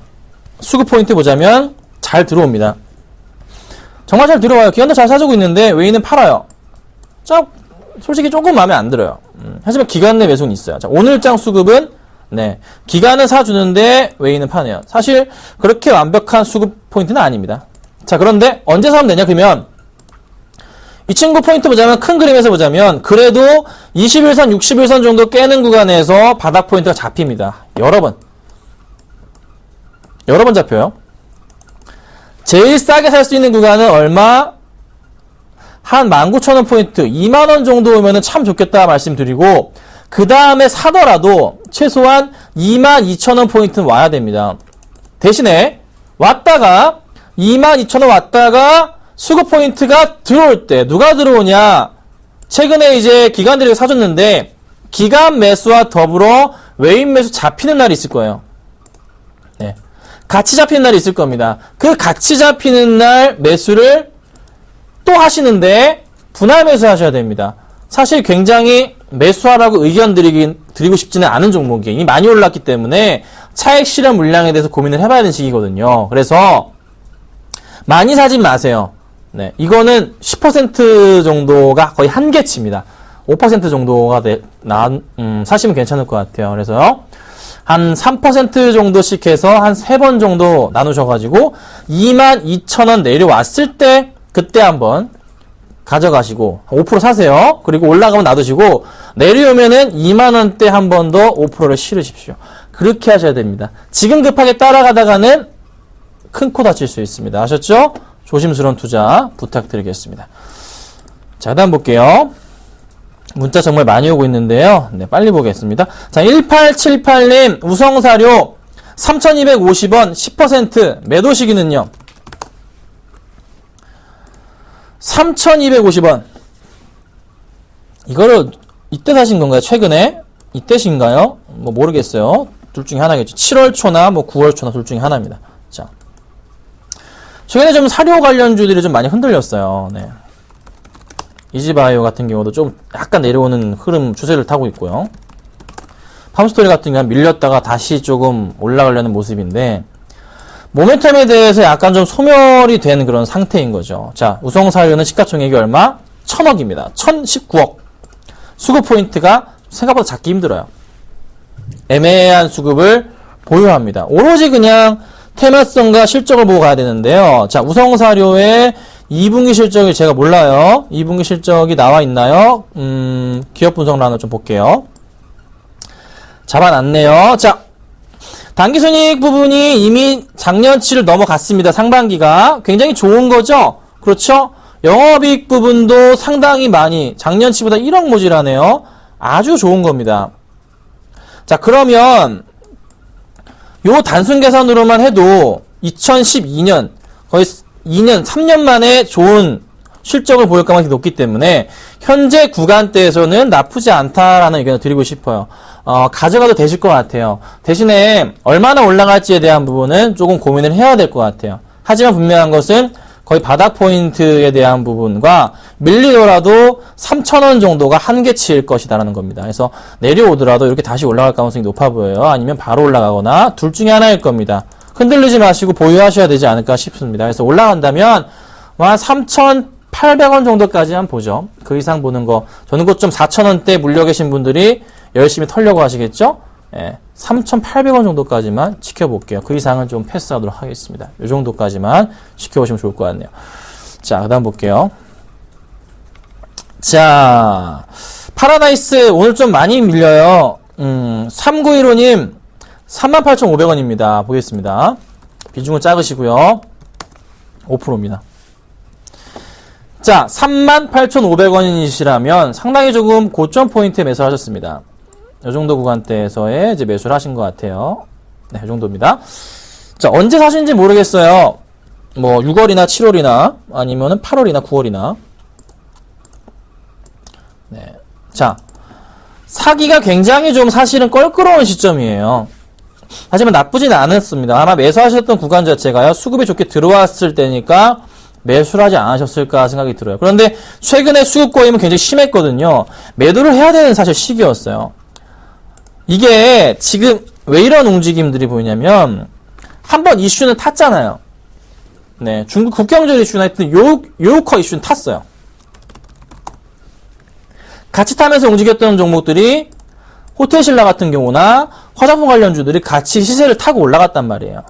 E: 수급 포인트 보자면 잘 들어옵니다. 정말 잘 들어와요. 기관도 잘 사주고 있는데 외인은 팔아요. 자, 솔직히 조금 마음에 안 들어요. 하지만 기간 내 매수는 있어요. 자, 오늘장 수급은 네, 기간은 사주는데 외인은 파네요. 사실 그렇게 완벽한 수급 포인트는 아닙니다. 자, 그런데 언제 사면 되냐? 그러면 이 친구 포인트 보자면, 큰 그림에서 보자면 그래도 21선, 61선 정도 깨는 구간에서 바닥 포인트가 잡힙니다. 여러 번 잡혀요. 제일 싸게 살 수 있는 구간은 얼마? 한 19,000원 포인트, 2만원 정도 오면은 참 좋겠다 말씀드리고, 그 다음에 사더라도 최소한 22,000원 포인트는 와야 됩니다. 대신에 왔다가 22,000원 왔다가 수급 포인트가 들어올 때 누가 들어오냐? 최근에 이제 기관들이 사줬는데 기관 매수와 더불어 외인 매수 잡히는 날이 있을 거예요. 네. 같이 잡히는 날이 있을 겁니다. 그 같이 잡히는 날 매수를 또 하시는데 분할 매수 하셔야 됩니다. 사실 굉장히 매수하라고 의견 드리고 싶지는 않은 종목이 이미 많이 올랐기 때문에 차익 실현 물량에 대해서 고민을 해봐야 되는 시기거든요. 그래서 많이 사진 마세요. 네, 이거는 10% 정도가 거의 한계치입니다. 5% 정도가 사시면 괜찮을 것 같아요. 그래서 한 3% 정도씩 해서 한 3번 정도 나누셔가지고 22,000원 내려왔을 때 그때 한번 가져가시고 5% 사세요. 그리고 올라가면 놔두시고 내려오면은 2만원대 한 번 더 5%를 실으십시오. 그렇게 하셔야 됩니다. 지금 급하게 따라가다가는 큰 코 다칠 수 있습니다. 아셨죠? 조심스러운 투자 부탁드리겠습니다. 자, 다음 볼게요. 문자 정말 많이 오고 있는데요. 네, 빨리 보겠습니다. 자, 1878님, 우성사료 3,250원 10% 매도 시기는요. 3,250원. 이거를 이때 사신 건가요? 최근에? 이때신가요? 뭐 모르겠어요. 둘 중에 하나겠죠. 7월 초나 뭐 9월 초나 둘 중에 하나입니다. 자. 최근에 좀 사료 관련주들이 좀 많이 흔들렸어요. 네. 이지바이오 같은 경우도 좀 약간 내려오는 흐름 추세를 타고 있고요. 팜스토리 같은 경우는 밀렸다가 다시 조금 올라가려는 모습인데 모멘텀에 대해서 약간 좀 소멸이 된 그런 상태인 거죠. 자, 우성사료는 시가총액이 얼마? 1,000억입니다. 1,019억. 수급 포인트가 생각보다 잡기 힘들어요. 애매한 수급을 보유합니다. 오로지 그냥 테마성과 실적을 보고 가야 되는데요. 자, 우성사료의 2분기 실적이 제가 몰라요. 2분기 실적이 나와 있나요? 기업 분석을 하나 좀 볼게요. 잡아놨네요. 자, 당기순이익 부분이 이미 작년치를 넘어갔습니다. 상반기가. 굉장히 좋은 거죠? 그렇죠? 영업이익 부분도 상당히 많이 작년치보다 1억 모질하네요. 아주 좋은 겁니다. 자, 그러면 요 단순 계산으로만 해도 2012년 거의 2년, 3년 만에 좋은 실적을 보일 가능성이 높기 때문에 현재 구간대에서는 나쁘지 않다라는 의견을 드리고 싶어요. 가져가도 되실 것 같아요. 대신에 얼마나 올라갈지에 대한 부분은 조금 고민을 해야 될 것 같아요. 하지만 분명한 것은 거의 바닥 포인트에 대한 부분과 밀리더라도 3,000원 정도가 한계치일 것이다라는 겁니다. 그래서 내려오더라도 이렇게 다시 올라갈 가능성이 높아 보여요. 아니면 바로 올라가거나 둘 중에 하나일 겁니다. 흔들리지 마시고 보유하셔야 되지 않을까 싶습니다. 그래서 올라간다면 한 3,800원 정도까지만 보죠. 그 이상 보는 거. 저는 곧 좀 4,000원대 물려 계신 분들이 열심히 털려고 하시겠죠? 예, 3,800원 정도까지만 지켜볼게요. 그 이상은 좀 패스하도록 하겠습니다. 이 정도까지만 지켜보시면 좋을 것 같네요. 자, 그 다음 볼게요. 자, 파라다이스 오늘 좀 많이 밀려요. 3915님 38,500원입니다. 보겠습니다. 비중은 작으시고요. 5%입니다. 자, 38,500원이시라면 상당히 조금 고점 포인트에 매수하셨습니다. 이 정도 구간대에서의 이제 매수를 하신 것 같아요. 네, 이 정도입니다. 자, 언제 사신지 모르겠어요. 뭐, 6월이나 7월이나 아니면은 8월이나 9월이나. 네. 자, 사기가 굉장히 좀 사실은 껄끄러운 시점이에요. 하지만 나쁘진 않았습니다. 아마 매수하셨던 구간 자체가요, 수급이 좋게 들어왔을 때니까 매수를 하지 않으셨을까 생각이 들어요. 그런데 최근에 수급 고임은 굉장히 심했거든요. 매도를 해야 되는 사실 시기였어요. 이게 지금 왜 이런 움직임들이 보이냐면 한번 이슈는 탔잖아요. 네, 중국 국경절 이슈나 했던 요우커 이슈는 탔어요. 같이 타면서 움직였던 종목들이 호텔신라 같은 경우나 화장품 관련주들이 같이 시세를 타고 올라갔단 말이에요.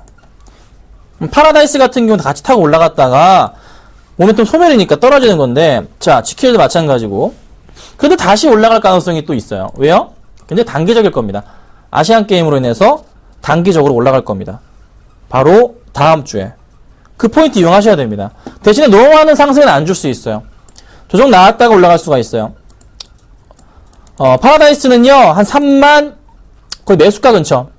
E: 파라다이스 같은 경우는 같이 타고 올라갔다가 모멘텀 소멸이니까 떨어지는 건데, 자, GK도 마찬가지고. 근데 다시 올라갈 가능성이 또 있어요. 왜요? 굉장히 단기적일 겁니다. 아시안 게임으로 인해서 단기적으로 올라갈 겁니다. 바로 다음 주에. 그 포인트 이용하셔야 됩니다. 대신에 너무 많은 상승은 안 줄 수 있어요. 조정 나왔다가 올라갈 수가 있어요. 파라다이스는요, 한 3만, 거의 매수가 근처.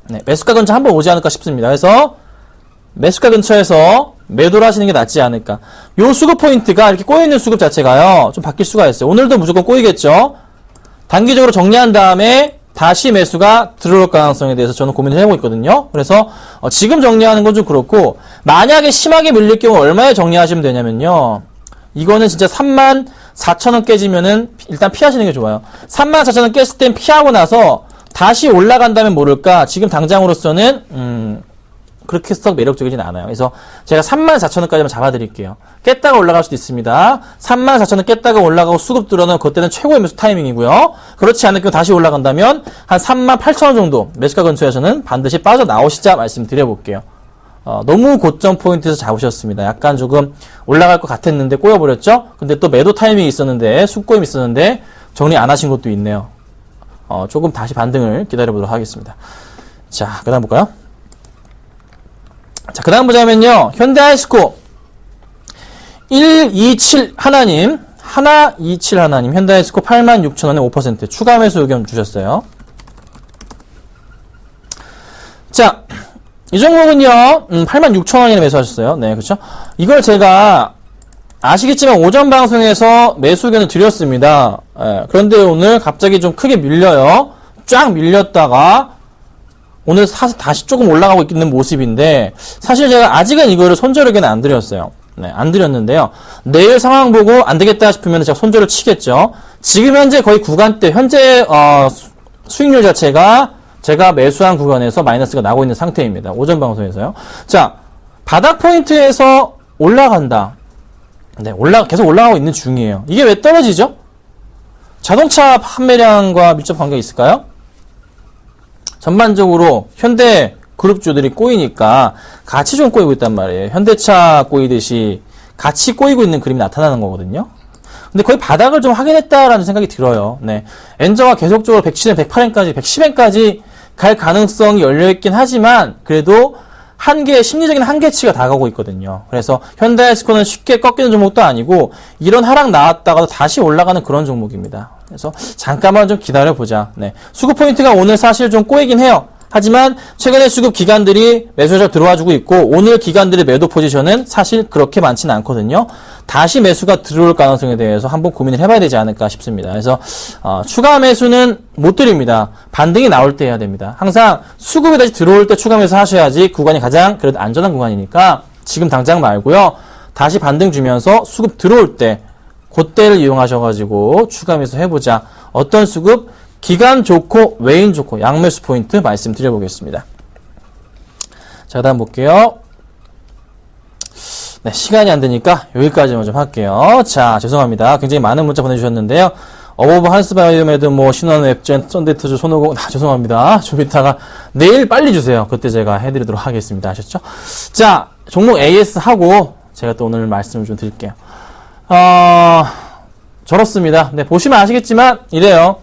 E: 네, 매수가 근처 한번 오지 않을까 싶습니다. 그래서 매수가 근처에서 매도를 하시는 게 낫지 않을까. 요 수급 포인트가 이렇게 꼬여있는 수급 자체가요, 좀 바뀔 수가 있어요. 오늘도 무조건 꼬이겠죠? 단기적으로 정리한 다음에 다시 매수가 들어올 가능성에 대해서 저는 고민을 해보고 있거든요. 그래서 지금 정리하는 건 좀 그렇고, 만약에 심하게 밀릴 경우 얼마에 정리하시면 되냐면요, 이거는 진짜 34,000원 깨지면은 일단 피하시는 게 좋아요. 34,000원 깼을 땐 피하고 나서 다시 올라간다면 모를까, 지금 당장으로서는 그렇게 썩 매력적이진 않아요. 그래서 제가 34,000원까지만 잡아드릴게요. 깼다가 올라갈 수도 있습니다. 34,000원 깼다가 올라가고 수급 들어는 그때는 최고의 매수 타이밍이고요. 그렇지 않을 경우 다시 올라간다면 한 38,000원 정도 매수가 근처에서는 반드시 빠져나오시자 말씀드려볼게요. 너무 고점 포인트에서 잡으셨습니다. 약간 조금 올라갈 것 같았는데 꼬여버렸죠? 근데 또 매도 타이밍이 있었는데, 숙고임이 있었는데 정리 안 하신 것도 있네요. 조금 다시 반등을 기다려보도록 하겠습니다. 자, 그 다음 볼까요? 자, 그 다음 보자면요, 현대아이스코 127 하나님, 127 하나님, 현대아이스코 86,000원에 5% 추가 매수 의견 주셨어요. 자, 이 종목은요, 86,000원에 매수하셨어요. 네, 그렇죠? 이걸 제가 아시겠지만 오전 방송에서 매수 의견을 드렸습니다. 예, 그런데 오늘 갑자기 좀 크게 밀려요. 쫙 밀렸다가 오늘 다시 조금 올라가고 있는 모습인데, 사실 제가 아직은 이거를 손절 의견을 안 드렸어요. 네, 안 드렸는데요. 내일 상황 보고 안 되겠다 싶으면 제가 손절을 치겠죠. 지금 현재 거의 구간대, 현재 수익률 자체가 제가 매수한 구간에서 마이너스가 나고 있는 상태입니다. 오전 방송에서요. 자, 바닥 포인트에서 올라간다. 네, 계속 올라가고 있는 중이에요. 이게 왜 떨어지죠? 자동차 판매량과 밀접 관계가 있을까요? 전반적으로 현대 그룹주들이 꼬이니까 같이 좀 꼬이고 있단 말이에요. 현대차 꼬이듯이 같이 꼬이고 있는 그림이 나타나는 거거든요. 근데 거의 바닥을 좀 확인했다라는 생각이 들어요. 네. 엔저가 계속적으로 107엔, 108엔까지, 110엔까지 갈 가능성이 열려있긴 하지만, 그래도 심리적인 한계치가 다가오고 있거든요. 그래서 현대아이스코는 쉽게 꺾이는 종목도 아니고, 이런 하락 나왔다가도 다시 올라가는 그런 종목입니다. 그래서 잠깐만 좀 기다려보자. 네. 수급 포인트가 오늘 사실 좀 꼬이긴 해요. 하지만 최근에 수급 기관들이 매수가 들어와주고 있고, 오늘 기관들의 매도 포지션은 사실 그렇게 많지는 않거든요. 다시 매수가 들어올 가능성에 대해서 한번 고민을 해봐야 되지 않을까 싶습니다. 그래서 추가 매수는 못 드립니다. 반등이 나올 때 해야 됩니다. 항상 수급이 다시 들어올 때 추가 매수 하셔야지 구간이 가장 그래도 안전한 구간이니까 지금 당장 말고요. 다시 반등 주면서 수급 들어올 때 그때를 이용하셔가지고 추가 매수 해보자. 어떤 수급? 기간 좋고 외인 좋고 양매수 포인트 말씀드려보겠습니다. 자, 다음 볼게요. 네, 시간이 안 되니까 여기까지만 좀 할게요. 자, 죄송합니다. 굉장히 많은 문자 보내주셨는데요. 어버브 한스바이오메드 신원 웹젠 썬데트즈 손오공 죄송합니다. 좀 이따가 내일 빨리 주세요. 그때 제가 해드리도록 하겠습니다. 아셨죠? 자, 종목 AS 하고 제가 또 오늘 말씀을 좀 드릴게요. 저렇습니다. 네, 보시면 아시겠지만 이래요.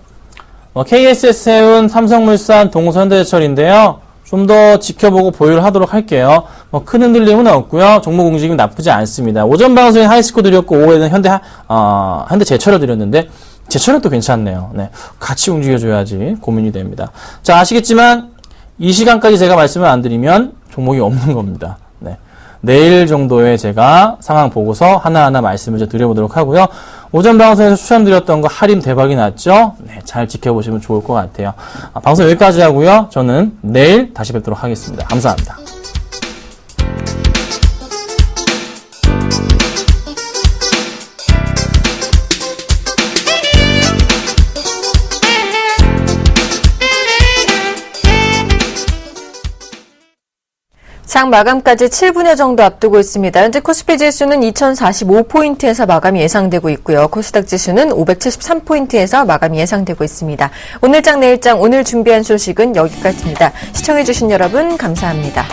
E: KSS 해운, 삼성물산, 동서현대제철인데요. 좀 더 지켜보고 보유를 하도록 할게요. 큰 흔들림은 없고요. 종목 움직임이 나쁘지 않습니다. 오전 방송에 하이스코 드렸고 오후에는 현대제철을 드렸는데 제철은 또 괜찮네요. 네, 같이 움직여줘야지 고민이 됩니다. 자, 아시겠지만 이 시간까지 제가 말씀을 안 드리면 종목이 없는 겁니다. 네, 내일 정도에 제가 상황 보고서 하나하나 말씀을 좀 드려보도록 하고요. 오전 방송에서 추천드렸던 거 할인 대박이 났죠? 네, 잘 지켜보시면 좋을 것 같아요. 방송 여기까지 하고요. 저는 내일 다시 뵙도록 하겠습니다. 감사합니다.
A: 장 마감까지 7분여 정도 앞두고 있습니다. 현재 코스피 지수는 2045포인트에서 마감이 예상되고 있고요. 코스닥 지수는 573포인트에서 마감이 예상되고 있습니다. 오늘장 내일장 오늘 준비한 소식은 여기까지입니다. 시청해주신 여러분 감사합니다.